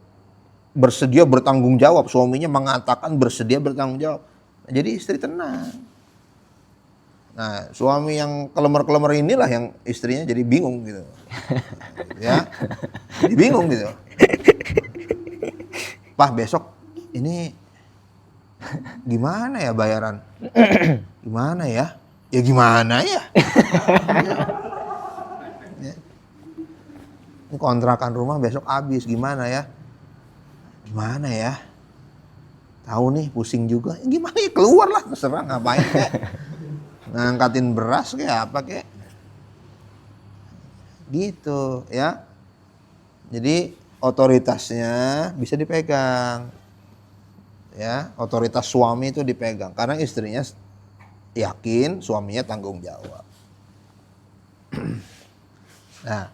Bersedia bertanggung jawab. Suaminya mengatakan bersedia bertanggung jawab. Nah, jadi istri tenang. Nah, suami yang kelemer-kelemer inilah yang istrinya jadi bingung gitu. Ya, jadi bingung gitu. Pak besok ini gimana ya bayaran? Gimana ya? Ya gimana ya? Ini kontrakan rumah besok habis gimana ya? Gimana ya? Tahu nih pusing juga. Gimana ya keluar lah terserah ngapain kayak. Ngangkatin beras kayak apa kayak. Gitu ya. Jadi otoritasnya bisa dipegang. Ya, otoritas suami itu dipegang karena istrinya yakin suaminya tanggung jawab. Nah,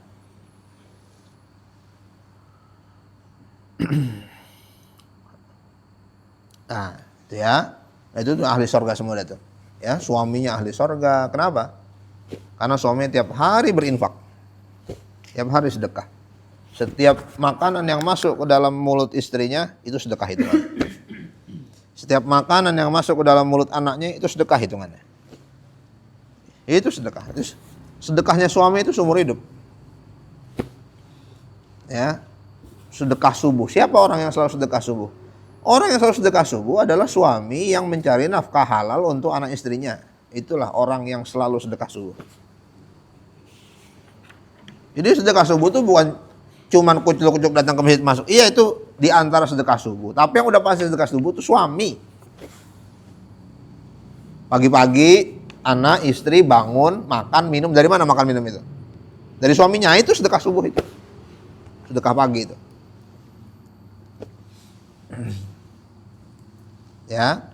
nah, itu ya. Nah, itu tuh ahli sorga semua itu. Ya, suaminya ahli sorga. Kenapa? Karena suaminya tiap hari berinfak. Tiap hari sedekah. Setiap makanan yang masuk ke dalam mulut istrinya itu sedekah hitungannya. Setiap makanan yang masuk ke dalam mulut anaknya itu sedekah hitungannya. Itu sedekah. Itu sedekahnya suami itu seumur hidup. Ya. Sedekah subuh. Siapa orang yang selalu sedekah subuh? Orang yang selalu sedekah subuh adalah suami yang mencari nafkah halal untuk anak istrinya. Itulah orang yang selalu sedekah subuh. Jadi sedekah subuh itu bukan cuman kucuk-kucuk datang ke masjid masuk. Iya itu di antara sedekah subuh. Tapi yang udah pasti sedekah subuh itu suami. Pagi-pagi anak istri bangun, makan, minum. Dari mana makan minum itu? Dari suaminya. Itu sedekah subuh itu. Sedekah pagi itu. Ya.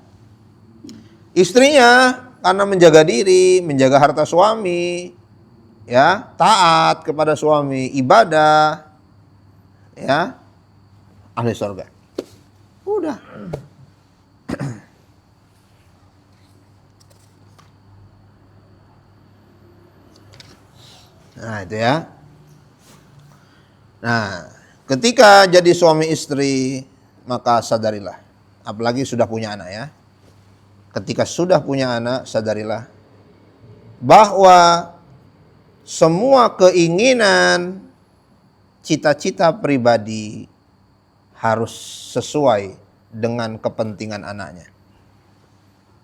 Istrinya karena menjaga diri, menjaga harta suami, ya, taat kepada suami, ibadah, ya, ahli surga. Udah. Nah, itu ya. Nah, ketika jadi suami istri, maka sadarilah, apalagi sudah punya anak ya. ketika sudah punya anak, sadarilah bahwa semua keinginan, cita-cita pribadi harus sesuai dengan kepentingan anaknya.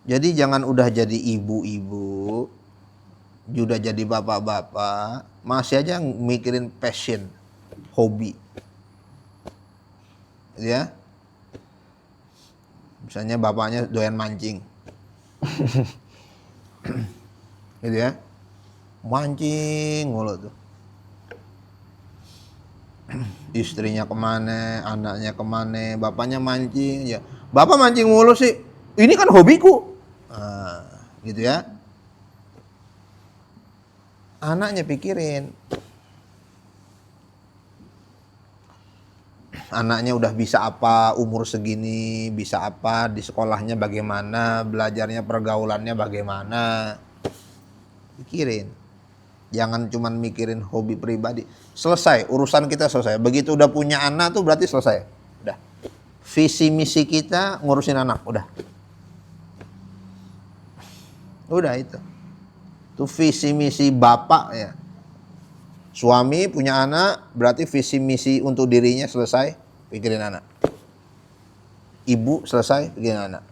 Jadi jangan udah jadi ibu-ibu, udah jadi bapak-bapak, masih aja mikirin passion, hobi. Ya. Misalnya bapaknya doyan mancing. Gitu ya. Mancing mulu tuh. Istrinya kemana, anaknya kemana, bapaknya mancing ya. Bapak mancing mulu sih, ini kan hobiku. Nah, gitu ya. Anaknya pikirin. Anaknya udah bisa apa, umur segini, bisa apa, di sekolahnya bagaimana, belajarnya, pergaulannya bagaimana. Pikirin. Jangan cuman mikirin hobi pribadi. Selesai, urusan kita selesai. Begitu udah punya anak tuh berarti selesai. Udah. Visi misi kita ngurusin anak, udah. Udah itu. Itu visi misi bapak ya. Suami punya anak, berarti visi misi untuk dirinya selesai, pikirin anak. Ibu selesai, pikirin anak.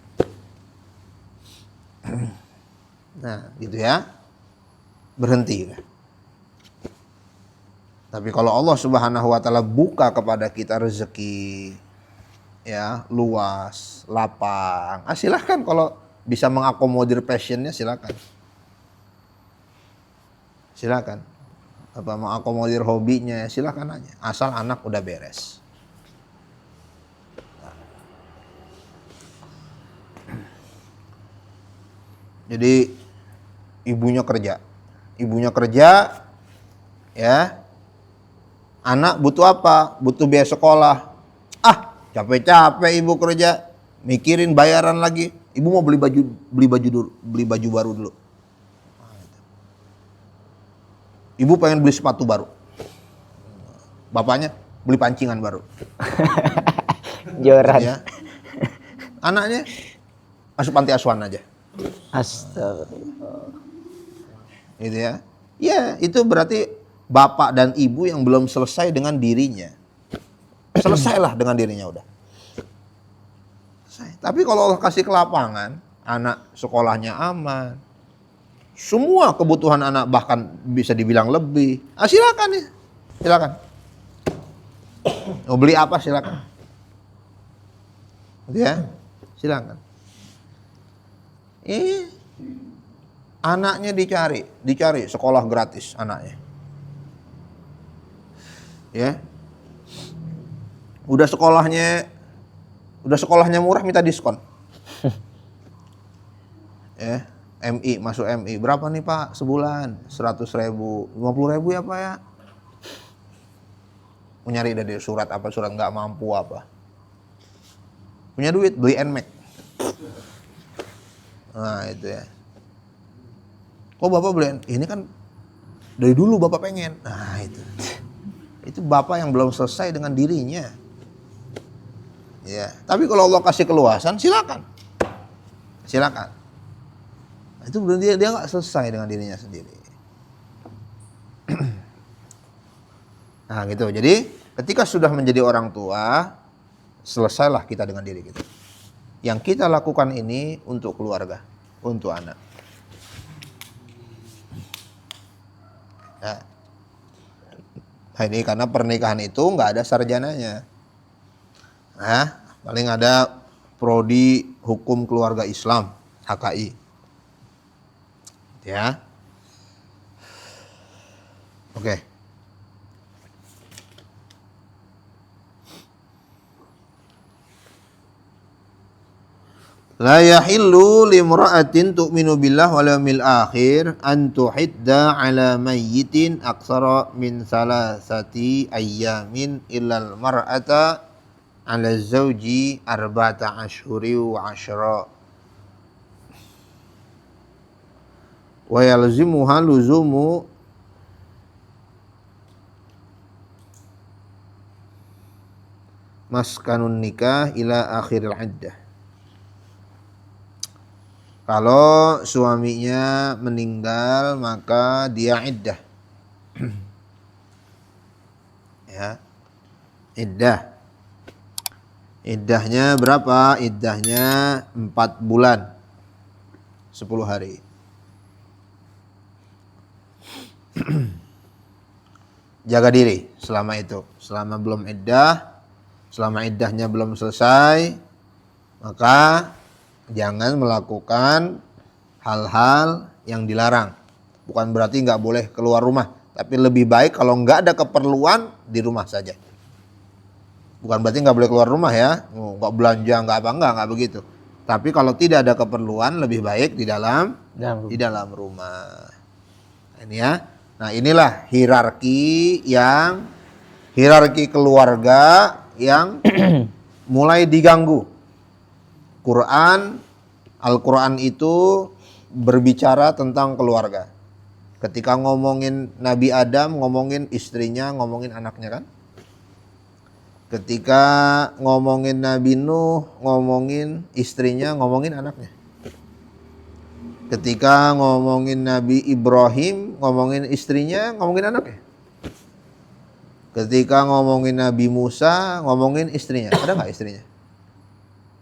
Nah, gitu ya. Berhenti. Tapi kalau Allah Subhanahu wa taala buka kepada kita rezeki ya, luas, lapang. Silahkan kalau bisa mengakomodir passionnya silakan. Silakan. Apa mengakomodir hobinya silakan aja. Asal anak udah beres. Jadi ibunya kerja ya, anak butuh apa? Butuh biaya sekolah. Capek-capek ibu kerja, mikirin bayaran lagi. Ibu mau beli baju baru dulu. Ibu pengen beli sepatu baru. Bapaknya beli pancingan baru. Joran. Ya. Anaknya masuk panti asuhan aja. Astagfirullah. Gitu ya. Ya, itu berarti bapak dan ibu yang belum selesai dengan dirinya. Selesailah dengan dirinya udah. Selesai. Tapi kalau Allah kasih kelapangan, anak sekolahnya aman, semua kebutuhan anak bahkan bisa dibilang lebih. Silakan ya. Silakan. Mau beli apa silakan. Gitu ya. Silakan. Anaknya dicari sekolah gratis anaknya. Ya. Udah sekolahnya murah minta diskon. Ya, MI masuk MI. Berapa nih Pak sebulan? 100.000, 50.000 ya Pak ya? Mau nyari dari surat nggak mampu apa. Punya duit beli NMAX. Nah itu ya. Kok Bapak beli? Ini kan dari dulu Bapak pengen. Nah itu. Itu Bapak yang belum selesai dengan dirinya. Ya, tapi kalau Allah kasih keluasan silakan. Silakan. Itu berarti dia nggak selesai dengan dirinya sendiri. Nah gitu. Jadi ketika sudah menjadi orang tua, selesailah kita dengan diri kita. Yang kita lakukan ini untuk keluarga, untuk anak. Nah ini karena pernikahan itu nggak ada sarjananya. Nah, paling ada prodi hukum keluarga Islam, HKI. Ya. Oke. La yahillu limra'atin tu'minu billah wal yawmil akhir an tuhidda ala mayyitin aktsara min salasati ayyamin illal mar'ata ala zawji arba'ata ashhuri wa ashra wa yalzimuha luzumu maskanun nikah ila akhiril iddah. Kalau suaminya meninggal maka dia iddah. Ya, iddah. Iddahnya berapa? Iddahnya 4 bulan 10 hari. Jaga diri selama itu. Selama belum iddah, selama iddahnya belum selesai, maka jangan melakukan hal-hal yang dilarang. Bukan berarti nggak boleh keluar rumah, tapi lebih baik kalau nggak ada keperluan di rumah saja. Bukan berarti nggak boleh keluar rumah ya, nggak belanja, nggak begitu. Tapi kalau tidak ada keperluan, lebih baik di dalam rumah. Ini ya. Nah inilah hierarki keluarga yang mulai diganggu. Al-Quran itu berbicara tentang keluarga. Ketika ngomongin Nabi Adam, ngomongin istrinya, ngomongin anaknya kan. Ketika ngomongin Nabi Nuh, ngomongin istrinya, ngomongin anaknya. Ketika ngomongin Nabi Ibrahim, ngomongin istrinya, ngomongin anaknya. Ketika ngomongin Nabi Musa, ngomongin istrinya. Ada nggak istrinya?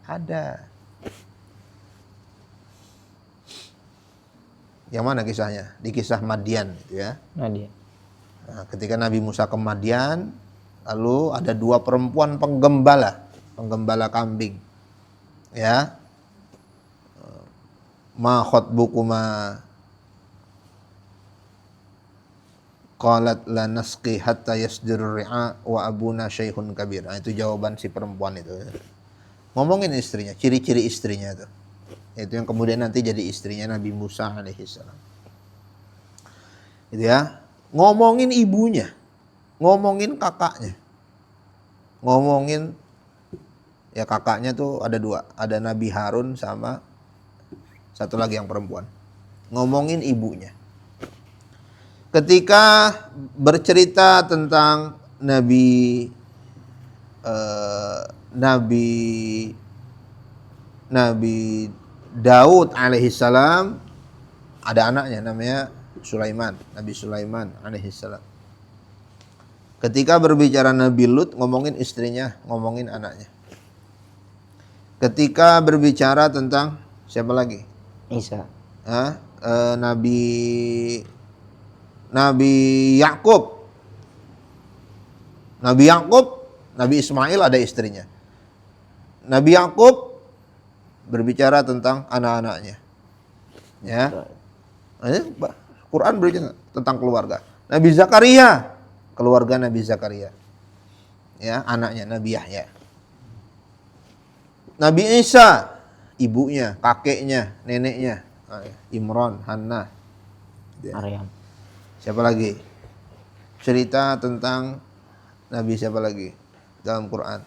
Ada. Yang mana kisahnya? Di kisah Madian gitu ya. Madian. Nah, ketika Nabi Musa ke Madian, lalu ada 2 perempuan penggembala kambing. Ya. Ma khotbukuma qalat la nasqi hatta yasdirur ri'a wa abuna syaikhun kabir. Nah, itu jawaban si perempuan itu. Ngomongin istrinya, ciri-ciri istrinya itu. Itu yang kemudian nanti jadi istrinya Nabi Musa alaihissalam. Gitu ya. Ngomongin ibunya, ngomongin kakaknya. Ngomongin ya kakaknya tuh ada 2, ada Nabi Harun sama satu lagi yang perempuan. Ngomongin ibunya. Ketika bercerita tentang Nabi Daud alaihissalam, ada anaknya namanya Sulaiman, Nabi Sulaiman alaihissalam. Ketika berbicara Nabi Lut, ngomongin istrinya, ngomongin anaknya. Ketika berbicara tentang siapa lagi? Isa. Nabi Yakub. Nabi Ismail ada istrinya. Nabi Yakub berbicara tentang anak-anaknya. Ya. Quran berbicara tentang keluarga. Nabi Zakaria, keluarga Nabi Zakaria. Ya, anaknya Nabi Yahya. Nabi Isa, ibunya, kakeknya, neneknya, Imran, Hannah, Maryam. Siapa lagi? Cerita tentang Nabi siapa lagi dalam Quran?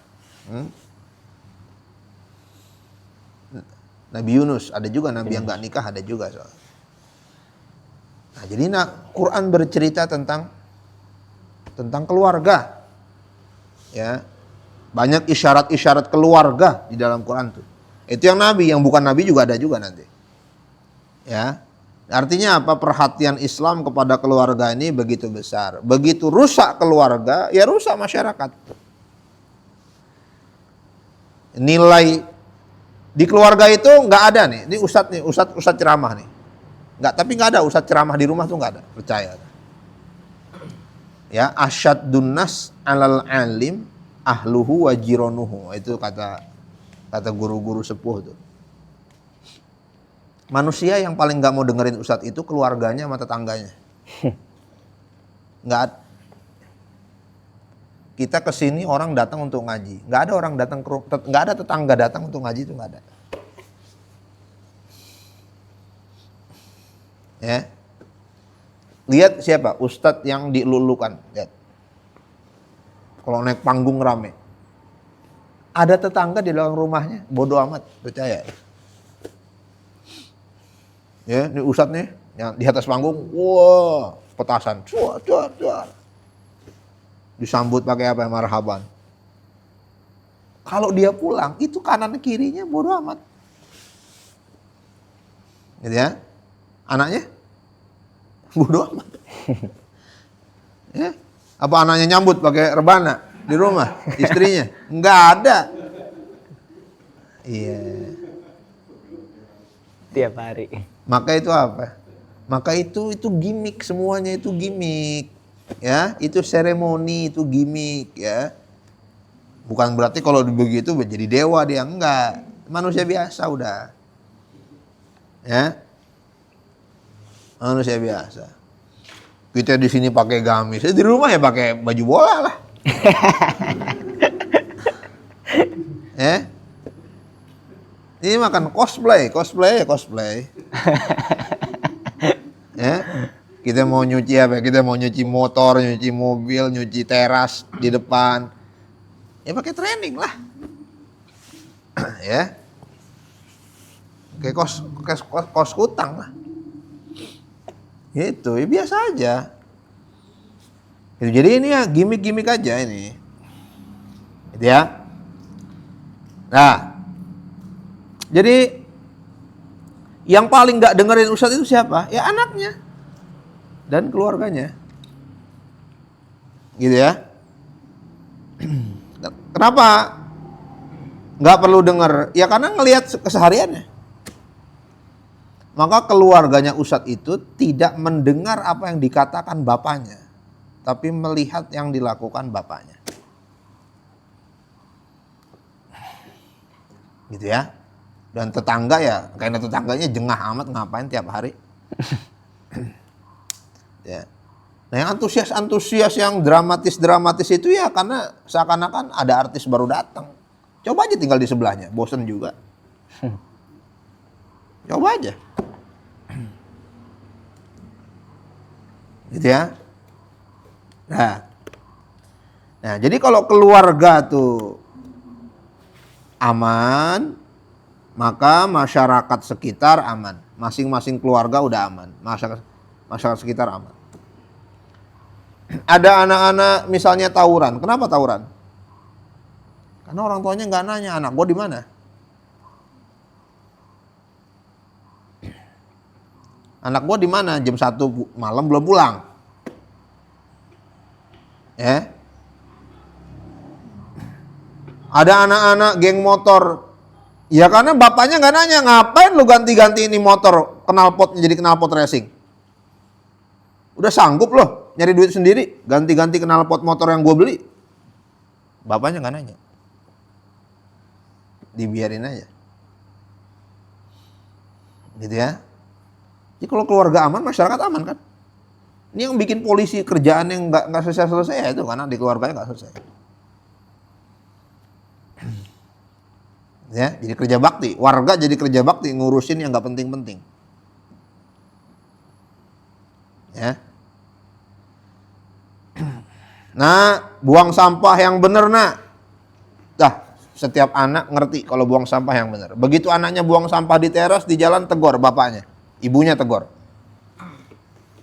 Nabi Yunus, ada juga Nabi yang nggak nikah, ada juga soal. Nah, jadi Quran bercerita tentang keluarga, ya, banyak isyarat-isyarat keluarga di dalam Quran tuh. Itu yang Nabi, yang bukan Nabi juga ada juga nanti. Ya. Artinya apa? Perhatian Islam kepada keluarga ini begitu besar. Begitu rusak keluarga, ya rusak masyarakat. Nilai di keluarga itu nggak ada nih. Ini Ustadz ceramah nih. Tapi nggak ada Ustadz ceramah di rumah tuh nggak ada. Percaya. Ya, asyaddun nas alal alim ahluhu wa jironuhu. Itu kata guru-guru sepuh tuh. Manusia yang paling nggak mau dengerin ustadz itu keluarganya sama tetangganya. Nggak. Kita kesini orang datang untuk ngaji. Nggak ada tetangga datang untuk ngaji, itu nggak ada. Ya. Lihat siapa ustadz yang dilulukan. Lihat. Kalau naik panggung rame. Ada tetangga di dalam rumahnya, bodoh amat, percaya. Ya, ini ustadz nih, yang di atas panggung, wah, petasan, cuar. Disambut pakai apa? Marhaban. Kalau dia pulang, itu kanan kirinya bodoh amat. Gitu ya. Anaknya bodoh amat. Ya. Apa anaknya nyambut pakai rebana di rumah istrinya? Enggak ada. Iya. Tiap hari. Maka itu apa? Maka itu gimmick, semuanya itu gimmick. Ya, itu seremoni, itu gimmick ya. Bukan berarti kalau begitu jadi dewa dia, enggak. Manusia biasa udah. Ya. Manusia biasa. Kita di sini pakai gamis, di rumah ya pakai baju bola lah. Ya. Ini makan cosplay. Ya. Kita mau nyuci apa? Kita mau nyuci motor, nyuci mobil, nyuci teras di depan. Ya pakai training lah. Ya. Kayak kos kutang lah. Gitu, ya biasa aja. Gitu, jadi ini ya gimmick-gimmick aja ini. Gitu ya. Nah, jadi yang paling gak dengerin Ustadz itu siapa? Ya anaknya dan keluarganya. Gitu ya. Kenapa gak perlu denger? Ya karena ngelihat kesehariannya. Maka keluarganya Ustadz itu tidak mendengar apa yang dikatakan bapaknya, tapi melihat yang dilakukan bapaknya. Gitu ya. Dan tetangga ya, karena tetangganya jengah amat ngapain tiap hari. Ya. Nah yang antusias yang dramatis itu ya karena seakan-akan ada artis baru datang. Coba aja tinggal di sebelahnya, bosen juga. Coba aja. Gitu ya. Nah, jadi kalau keluarga tuh aman, maka masyarakat sekitar aman. Masing-masing keluarga udah aman. Masyarakat sekitar aman. Ada anak-anak misalnya tawuran. Kenapa tawuran? Karena orang tuanya nggak nanya, anak gua di mana? Anak gua di mana? Jam 1 malam belum pulang. Ya. Ada anak-anak geng motor. Ya karena bapaknya nggak nanya, ngapain lu ganti-ganti ini motor knalpotnya jadi knalpot racing? Udah sanggup loh nyari duit sendiri, ganti-ganti knalpot motor yang gue beli. Bapaknya nggak nanya. Dibiarin aja. Gitu ya. Jadi kalau keluarga aman, masyarakat aman kan? Ini yang bikin polisi kerjaan yang nggak selesai ya itu karena di keluarganya nggak selesai. Ya, jadi kerja bakti. Warga jadi kerja bakti ngurusin yang nggak penting-penting. Ya. Nah, buang sampah yang benar nak. Dah, setiap anak ngerti kalau buang sampah yang benar. Begitu anaknya buang sampah di teras, di jalan tegur bapaknya. Ibunya tegur.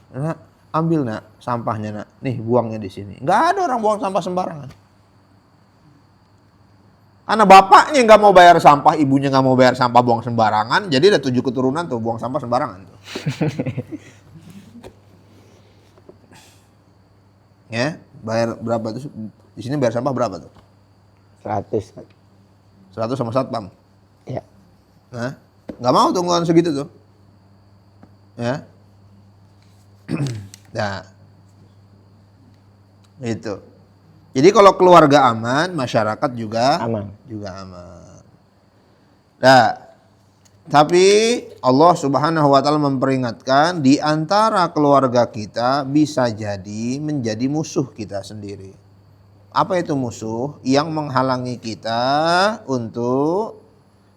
Nak, ambil nak sampahnya nak. Nih buangnya di sini. Nggak ada orang buang sampah sembarangan. Karena bapaknya nggak mau bayar sampah, ibunya nggak mau bayar sampah, buang sembarangan. Jadi ada 7 keturunan tuh buang sampah sembarangan tuh. Ya, bayar berapa tuh? Di sini bayar sampah berapa tuh? 100. 100 sama satpam. Ya. Nah, nggak mau tuh ngeluarin segitu tuh. Ya. Nah, itu. Jadi kalau keluarga aman, masyarakat juga aman. Nah, tapi Allah Subhanahu wa taala memperingatkan di antara keluarga kita bisa jadi menjadi musuh kita sendiri. Apa itu musuh? Yang menghalangi kita untuk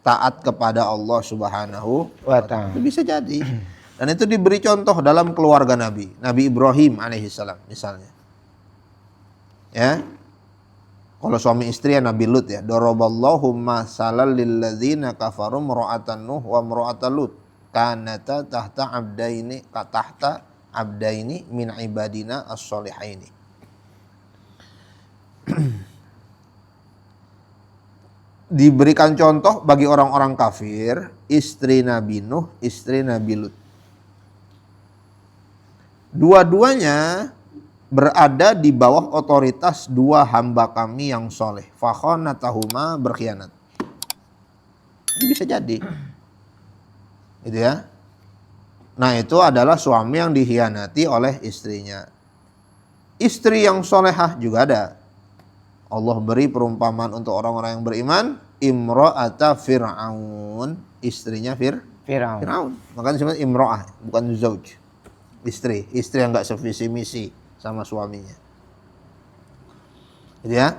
taat kepada Allah Subhanahu wa taala. Itu bisa jadi. Dan itu diberi contoh dalam keluarga Nabi Ibrahim alaihissalam misalnya. Ya. Kalau suami istri ya Nabi Lut ya. Daraballahu masalal lil ladzina kafaru imra'atan Nuh wa imra'atan Lut. Kanata tahta abdaini min ibadina as-solihaini. diberikan contoh bagi orang-orang kafir, istri Nabi Nuh, istri Nabi Lut. Dua-duanya berada di bawah otoritas dua hamba kami yang soleh. Fakhonatahuma, berkhianat. Ini bisa jadi. Gitu ya. Nah itu adalah suami yang dikhianati oleh istrinya. Istri yang solehah juga ada. Allah beri perumpamaan untuk orang-orang yang beriman. Imra'ata Fir'aun. Istrinya Fir'aun. Makanya disebut imra'ah, bukan zauj. Istri yang gak sevisi misi sama suaminya. Jadi ya,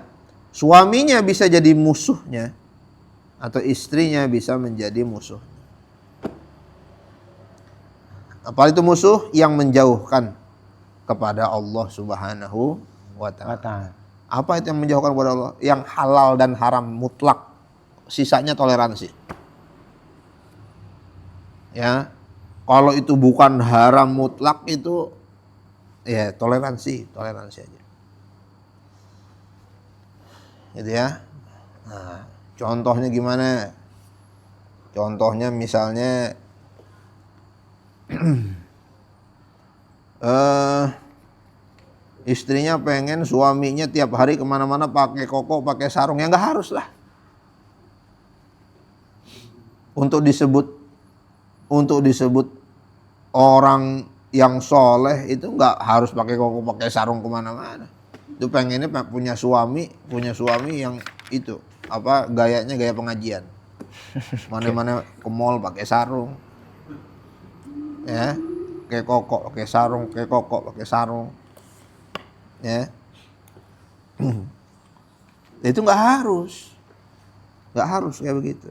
suaminya bisa jadi musuhnya atau istrinya bisa menjadi musuh. Apa itu musuh? Yang menjauhkan kepada Allah Subhanahu wa ta'ala. Apa itu yang menjauhkan kepada Allah? Yang halal dan haram mutlak. Sisanya toleransi. Ya. Kalau itu bukan haram mutlak itu ya toleransi aja. Gitu ya. Nah, contohnya gimana? Contohnya misalnya istrinya pengen suaminya tiap hari kemana-mana pakai koko, pakai sarung, ya nggak harus lah. Untuk disebut orang yang soleh itu nggak harus pakai koko, pakai sarung kemana-mana. Itu pengennya punya suami yang itu apa gayanya gaya pengajian. Mana-mana ke mall pakai sarung, ya, pakai koko, pakai sarung, pakai koko, pakai sarung, ya. Itu nggak harus kayak begitu,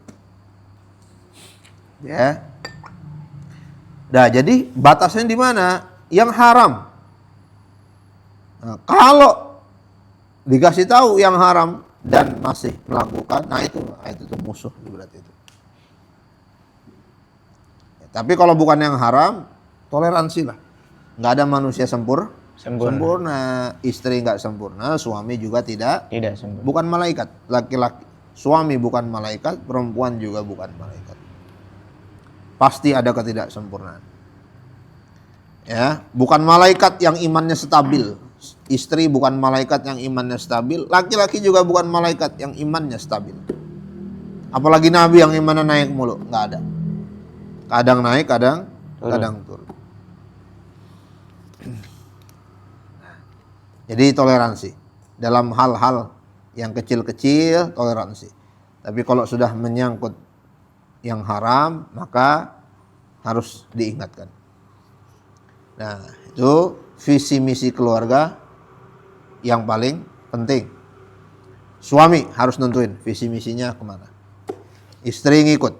ya. Nah, jadi batasnya di mana? Yang haram. Nah, kalau dikasih tahu yang haram dan masih melakukan, nah itu tuh musuh berarti itu. Ya, tapi kalau bukan yang haram, toleransi lah. Nggak ada manusia sempurna. Istri nggak sempurna, suami juga tidak sempurna. Bukan malaikat, laki-laki. Suami bukan malaikat, perempuan juga bukan malaikat. Pasti ada ketidaksempurnaan. Ya, bukan malaikat yang imannya stabil. Istri bukan malaikat yang imannya stabil. Laki-laki juga bukan malaikat yang imannya stabil. Apalagi Nabi yang imannya naik mulu, nggak ada. Kadang naik, kadang turun. Jadi toleransi dalam hal-hal yang kecil-kecil, toleransi. Tapi kalau sudah menyangkut yang haram, maka harus diingatkan. Nah, itu visi misi keluarga yang paling penting. Suami harus nentuin visi misinya kemana. Istri ngikut.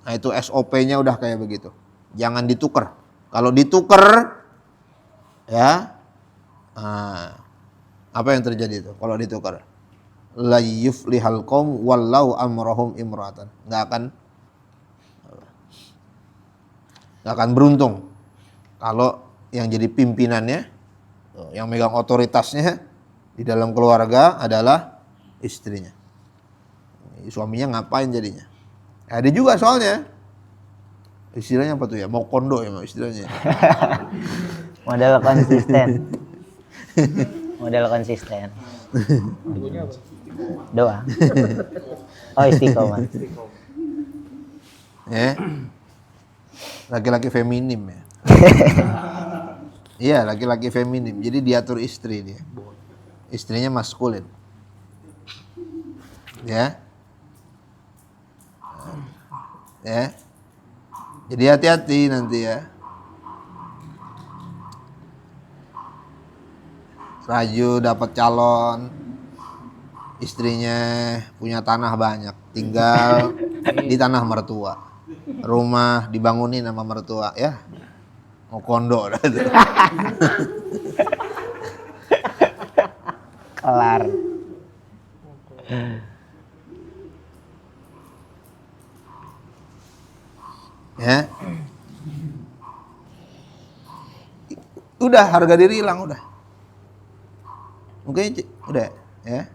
Nah, itu SOP-nya udah kayak begitu. Jangan ditukar. Kalau ditukar, ya, apa yang terjadi itu? Kalau ditukar, la yuflihal qaum wallau amrahum imra'atan. Nggak akan beruntung kalau yang jadi pimpinannya, yang megang otoritasnya di dalam keluarga adalah istrinya. Suaminya ngapain jadinya? Ada juga soalnya istilahnya apa tuh ya? Mau kondo ya istilahnya. Model konsisten. Doa. Oh, istiqomah. Ya. Laki-laki feminim ya. Iya, laki-laki feminim. Jadi diatur istri dia. Istrinya maskulin. Ya. Ya. Jadi hati-hati nanti ya. Raju dapat calon, istrinya punya tanah banyak, tinggal di tanah mertua. Rumah dibangunin sama mertua, ya. Mau kondo dah itu. Kelar. Ya. Udah harga diri hilang udah. Mungkin udah ya.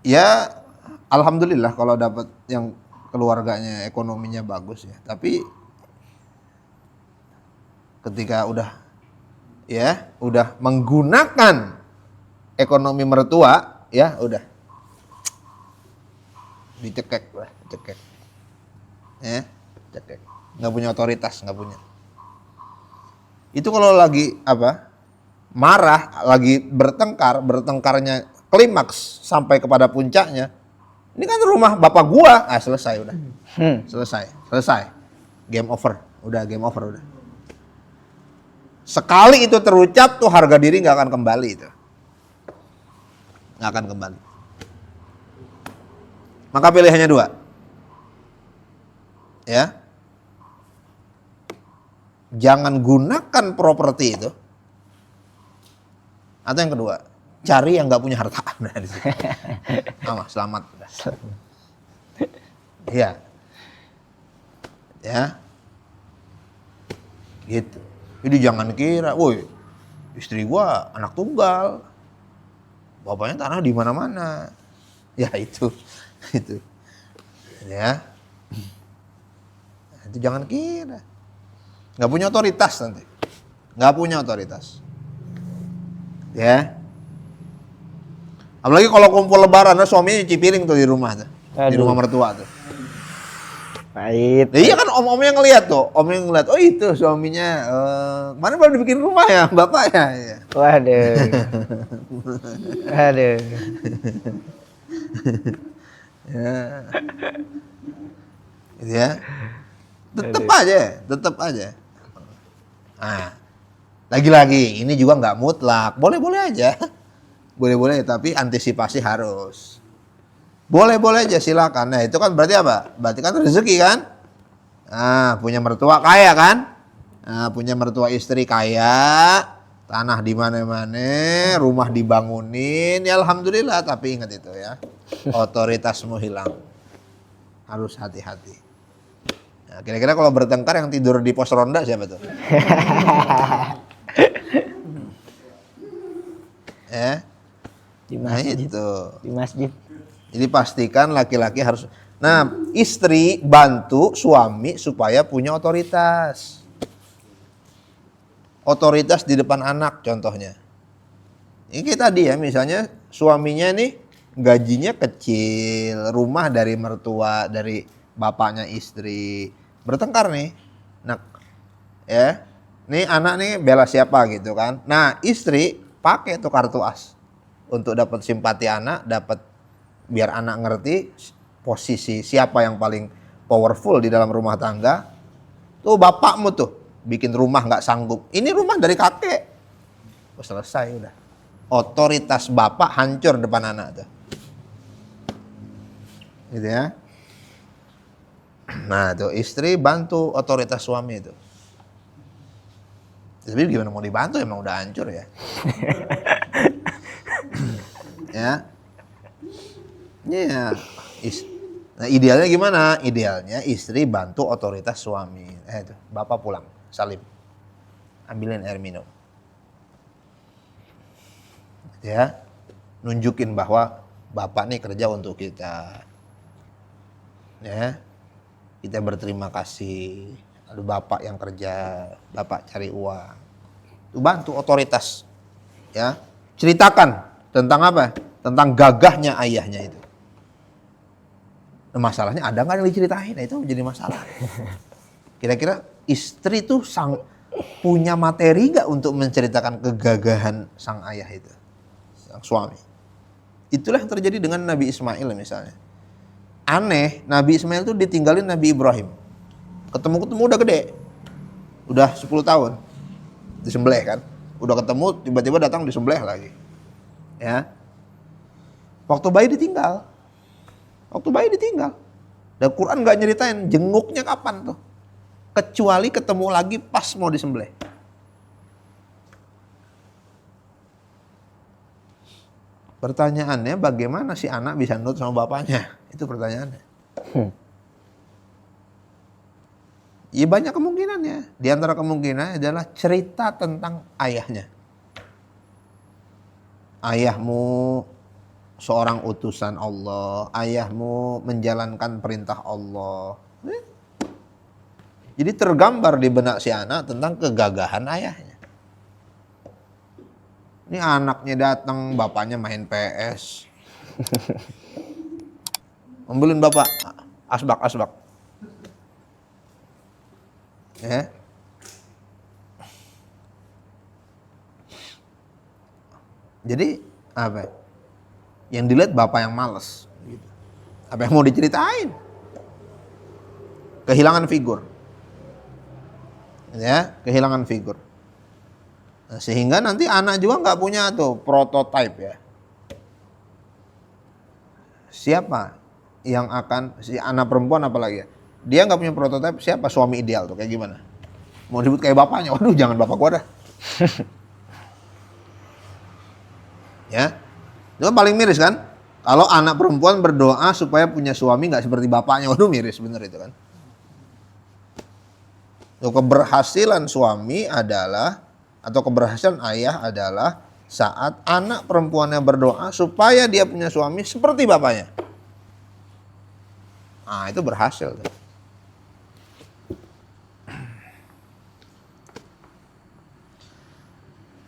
Ya alhamdulillah kalau dapat yang keluarganya ekonominya bagus ya. Tapi ketika udah menggunakan ekonomi mertua, ya udah dicekek. Ya, cekek. Nggak punya otoritas, nggak punya. Itu kalau lagi marah, lagi bertengkarnya klimaks sampai kepada puncaknya. Ini kan rumah bapak gua, selesai udah. Selesai. Game over, udah game over udah. Sekali itu terucap tuh harga diri nggak akan kembali itu. Nggak akan kembali. Maka pilihannya 2. Ya. Jangan gunakan properti itu. Atau yang kedua, cari yang nggak punya harta. Nah, di situ. Selamat. Iya. Ya. Gitu. Jadi jangan kira, woi, istri gua anak tunggal. Bapaknya tanah di mana-mana. Ya itu. Ya. Itu jangan kira. Nggak punya otoritas nanti. Nggak punya otoritas. Ya. Apalagi kalau kumpul lebaran, suaminya nyuci piring tuh di rumah tuh. Di rumah mertua tuh. Pahit. Iya kan om-omnya ngeliat tuh. Omnya ngeliat, oh itu suaminya. Mana baru dibikin rumah ya, bapak ya. Ya. Waduh. Ya. Gitu ya. Tetep aja. Nah, lagi-lagi ini juga nggak mutlak. Boleh-boleh aja. Boleh-boleh, tapi antisipasi harus. Boleh-boleh aja silakan. Nah, itu kan berarti apa? Berarti kan rezeki kan? Nah, punya mertua kaya kan? Nah, punya mertua istri kaya, tanah di mana-mana, rumah dibangunin, ya alhamdulillah. Tapi ingat itu ya, otoritasmu hilang. Harus hati-hati. Nah, kira-kira kalau bertengkar yang tidur di pos ronda siapa tuh? Di masjid. Nah, itu. Di masjid. Jadi pastikan laki-laki harus. Nah, istri bantu suami supaya punya otoritas. Otoritas di depan anak contohnya. Ini kita tadi ya, misalnya suaminya nih gajinya kecil, rumah dari mertua, dari bapaknya istri. Bertengkar nih. Nah, ya. Nih anak nih bela siapa gitu kan. Nah, istri pakai tuh kartu as untuk dapat simpati anak, biar anak ngerti posisi siapa yang paling powerful di dalam rumah tangga. Tuh bapakmu tuh bikin rumah nggak sanggup. Ini rumah dari kakek. Oh, selesai udah. Otoritas bapak hancur depan anak tuh. Gitu ya. Nah tuh istri bantu otoritas suami itu. Tapi gimana mau dibantu, emang udah hancur ya. Ya. Ya. Nah, idealnya gimana? Idealnya istri bantu otoritas suami. Itu, bapak pulang, Salim. Ambilin air minum. Ya. Nunjukin bahwa bapak nih kerja untuk kita. Ya. Kita berterima kasih. Lalu bapak yang kerja, bapak cari uang. Itu bantu otoritas. Ya. Ceritakan tentang apa? Tentang gagahnya ayahnya itu. Nah, masalahnya ada nggak yang diceritain? Nah, itu menjadi masalah. Kira-kira istri tuh punya materi nggak untuk menceritakan kegagahan sang ayah itu, sang suami? Itulah yang terjadi dengan Nabi Ismail misalnya. Aneh, Nabi Ismail tuh ditinggalin Nabi Ibrahim. Ketemu udah gede, udah 10 tahun, disembelih kan? Udah ketemu, tiba-tiba datang disembelih lagi. Ya, waktu bayi ditinggal. Dan Quran nggak nyeritain jenguknya kapan tuh, kecuali ketemu lagi pas mau disembelih. Pertanyaannya, bagaimana si anak bisa nurut sama bapaknya? Itu pertanyaannya. Ya banyak kemungkinannya. Di antara kemungkinan adalah cerita tentang ayahnya. Ayahmu seorang utusan Allah, ayahmu menjalankan perintah Allah. Jadi tergambar di benak si anak tentang kegagahan ayahnya. Ini anaknya datang, bapaknya main PS. Membelin bapak, asbak. Ya. Jadi apa? Yang dilihat bapak yang malas. Gitu. Apa yang mau diceritain? Kehilangan figur. Ya, kehilangan figur. Nah, sehingga nanti anak juga nggak punya tuh prototipe ya. Siapa yang akan, si anak perempuan apalagi ya, dia nggak punya prototipe, siapa suami ideal tuh, kayak gimana? Mau disebut kayak bapaknya, waduh jangan bapak gua dah. Ya, itu paling miris kan? Kalau anak perempuan berdoa supaya punya suami nggak seperti bapaknya, waduh miris bener itu kan. Tuh, keberhasilan suami adalah, atau keberhasilan ayah adalah saat anak perempuannya berdoa supaya dia punya suami seperti bapaknya. Nah, itu berhasil tuh.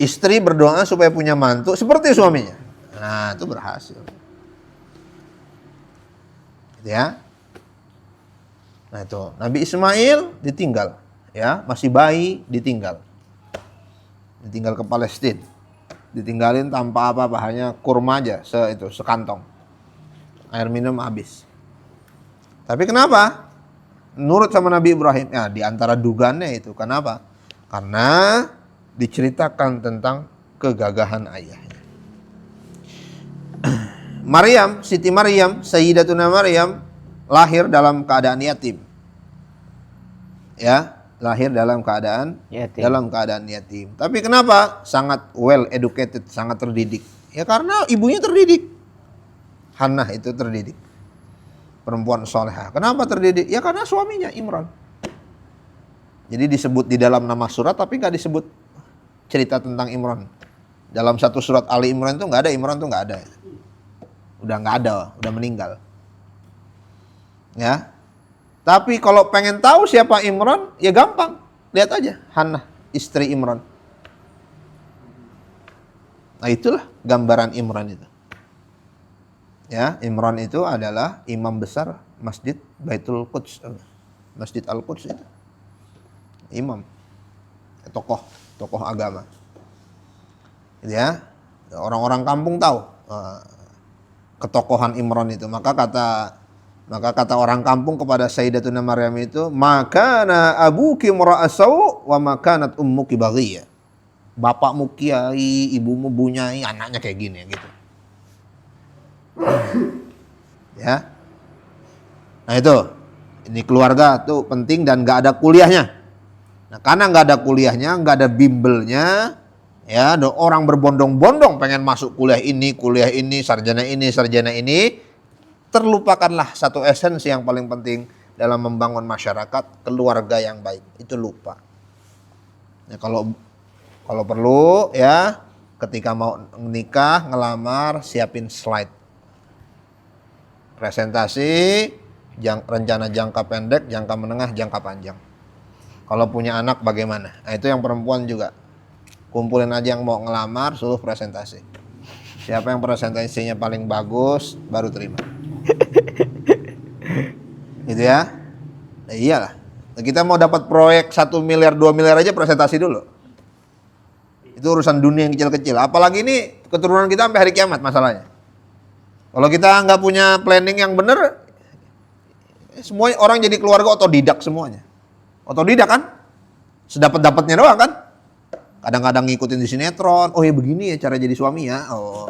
Istri berdoa supaya punya mantu seperti suaminya. Nah, itu berhasil. Gitu ya. Nah, itu Nabi Ismail ditinggal, ya, masih bayi ditinggal. Ditinggal ke Palestina. Ditinggalin tanpa apa-apa, hanya kurma aja, sekantong. Air minum habis. Tapi kenapa? Nurut sama Nabi Ibrahim. Ya, di antara dugaannya itu. Kenapa? Karena diceritakan tentang kegagahan ayahnya. Maryam, Siti Maryam, Sayyidatuna Maryam lahir dalam keadaan yatim. Ya, lahir dalam keadaan yatim. Tapi kenapa? Sangat well educated, sangat terdidik. Ya karena ibunya terdidik. Hannah itu terdidik. Perempuan solehah. Kenapa terdidik? Ya karena suaminya Imran. Jadi disebut di dalam nama surat tapi nggak disebut cerita tentang Imran. Dalam satu surat Ali Imran itu nggak ada, Imran itu nggak ada. Udah nggak ada, udah meninggal. Ya. Tapi kalau pengen tahu siapa Imran, ya gampang. Lihat aja, Hannah, istri Imran. Nah itulah gambaran Imran itu. Ya, Imran itu adalah imam besar Masjid Baitul Quds, Masjid Al-Quds itu. Imam, tokoh agama. Ya, orang-orang kampung tahu ketokohan Imran itu. Maka kata orang kampung kepada Sayyidatuna Maryam itu, "Makana abuki mura'asau wa makanat ummuki baghiyah." Bapakmu kiai, ibumu bunyai, anaknya kayak gini gitu. Ya. Nah itu. Ini keluarga tuh penting dan gak ada kuliahnya. Nah karena gak ada kuliahnya, gak ada bimbelnya, ya, ada orang berbondong-bondong pengen masuk kuliah ini, sarjana ini, terlupakanlah satu esensi yang paling penting dalam membangun masyarakat, keluarga yang baik. Itu lupa. Ya, kalau perlu ya, ketika mau nikah, ngelamar, siapin slide. Presentasi, rencana jangka pendek, jangka menengah, jangka panjang. Kalau punya anak bagaimana? Nah, itu yang perempuan juga. Kumpulin aja yang mau ngelamar, suruh presentasi. Siapa yang presentasinya paling bagus, baru terima. Gitu ya. Nah, iyalah. Kita mau dapat proyek 1 miliar, 2 miliar aja presentasi dulu. Itu urusan dunia yang kecil-kecil. Apalagi ini keturunan kita sampai hari kiamat masalahnya. Kalau kita nggak punya planning yang benar, semua orang jadi keluarga otodidak semuanya. Otodidak kan? Sedapat-dapatnya doang kan? Kadang-kadang ngikutin di sinetron. Oh ya begini ya cara jadi suami ya. Oh.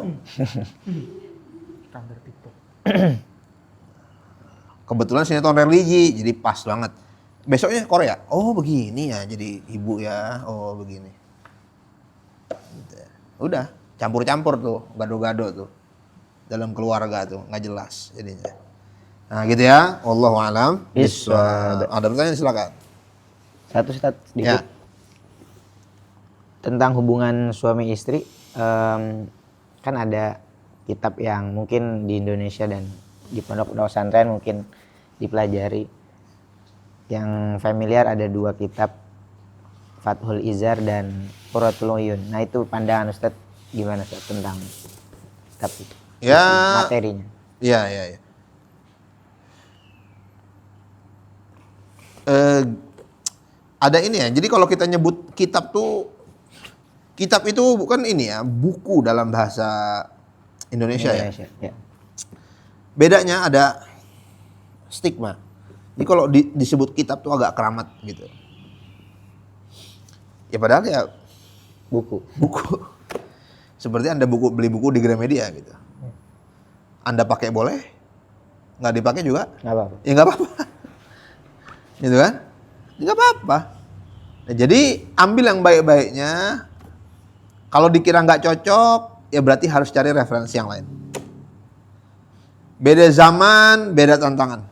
Kebetulan sinetron religi, jadi pas banget. Besoknya Korea. Oh begini ya jadi ibu ya. Oh begini. Udah campur-campur tuh, gado-gado tuh. Dalam keluarga tuh, nggak jelas jadinya. Nah gitu ya, wallahu alam. Ada pertanyaan silakan. Satu sedikit. Ya. Tentang hubungan suami istri, kan ada kitab yang mungkin di Indonesia dan di pondok pesantren mungkin dipelajari. Yang familiar ada 2 kitab, Fathul Izar dan Qurratul Uyun. Nah itu pandangan Ustadz gimana Ustadz tentang kitab itu? Ya, Materinya. ya. Ada ini ya. Jadi kalau kita nyebut kitab itu bukan ini ya, buku dalam bahasa Indonesia ya. Ya. Bedanya ada stigma. Jadi kalau disebut kitab tuh agak keramat gitu. Ya padahal ya buku. Seperti Anda beli buku di Gramedia gitu. Anda pakai boleh, nggak dipakai juga Nggak apa-apa. ya nggak apa-apa. Gitu kan? Nggak apa-apa. Nah, jadi ambil yang baik-baiknya. Kalau dikira nggak cocok, ya berarti harus cari referensi yang lain. Beda zaman, beda tantangan.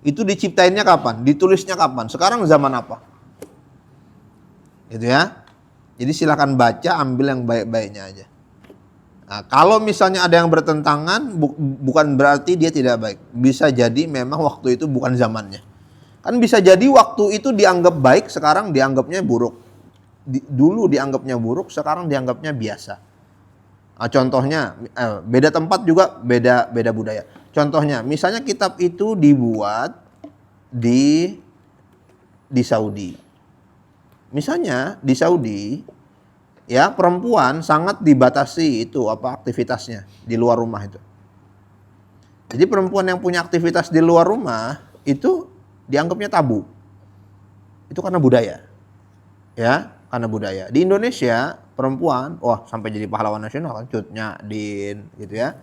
Itu diciptainnya kapan? Ditulisnya kapan? Sekarang zaman apa? Gitu ya. Jadi silakan baca, ambil yang baik-baiknya aja. Nah, kalau misalnya ada yang bertentangan, bukan berarti dia tidak baik. Bisa jadi memang waktu itu bukan zamannya. Kan bisa jadi waktu itu dianggap baik, sekarang dianggapnya buruk. Dulu dianggapnya buruk, sekarang dianggapnya biasa. Nah, contohnya, beda tempat juga beda budaya. Contohnya, misalnya kitab itu dibuat di Saudi. Misalnya di Saudi, ya perempuan sangat dibatasi itu aktivitasnya di luar rumah itu. Jadi perempuan yang punya aktivitas di luar rumah itu dianggapnya tabu. Itu karena budaya. Ya, karena budaya. Di Indonesia perempuan, sampai jadi pahlawan nasional kan, Cut Nyak-Din gitu ya.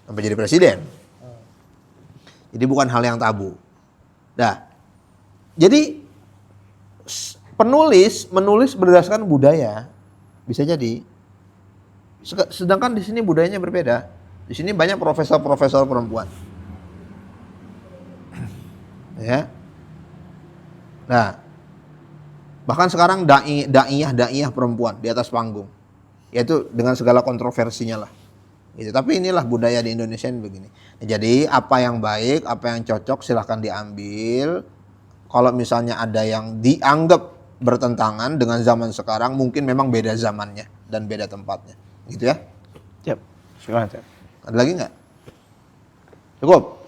Sampai jadi presiden. Jadi bukan hal yang tabu. Nah, jadi menulis berdasarkan budaya bisa jadi. Sedangkan di sini budayanya berbeda. Di sini banyak profesor perempuan. Ya. Nah, bahkan sekarang daiyah perempuan di atas panggung. Yaitu dengan segala kontroversinya lah. Gitu. Tapi inilah budaya di Indonesia ini begini. Jadi apa yang baik, apa yang cocok silahkan diambil. Kalau misalnya ada yang dianggap bertentangan dengan zaman sekarang, mungkin memang beda zamannya dan beda tempatnya. Gitu ya. Siap. Silakan. Ada lagi nggak? Cukup?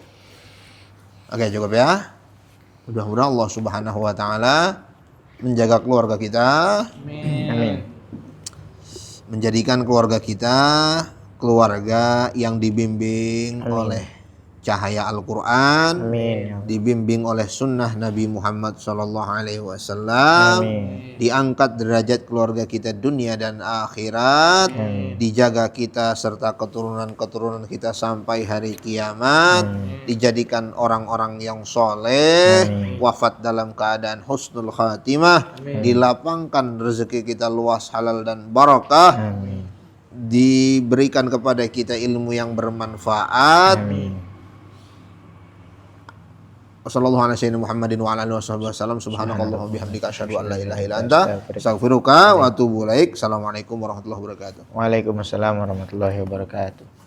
Oke, cukup ya. Mudah-mudahan Allah Subhanahu wa taala menjaga keluarga kita. Amin. Menjadikan keluarga kita keluarga yang dibimbing oleh cahaya Al-Quran, dibimbing oleh sunnah Nabi Muhammad SAW, diangkat derajat keluarga kita dunia dan akhirat, dijaga kita serta keturunan-keturunan kita sampai hari kiamat, dijadikan orang-orang yang soleh, wafat dalam keadaan husnul khatimah, dilapangkan rezeki kita luas, halal dan barakah, diberikan kepada kita ilmu yang bermanfaat. Wassalamualaikum warahmatullahi wabarakatuh. Subhanakallahumma bihamdika asyhadu an la ilaha illa anta astaghfiruka wa atubu ilaik. Assalamualaikum warahmatullahi wabarakatuh. Waalaikumsalam warahmatullahi wabarakatuh.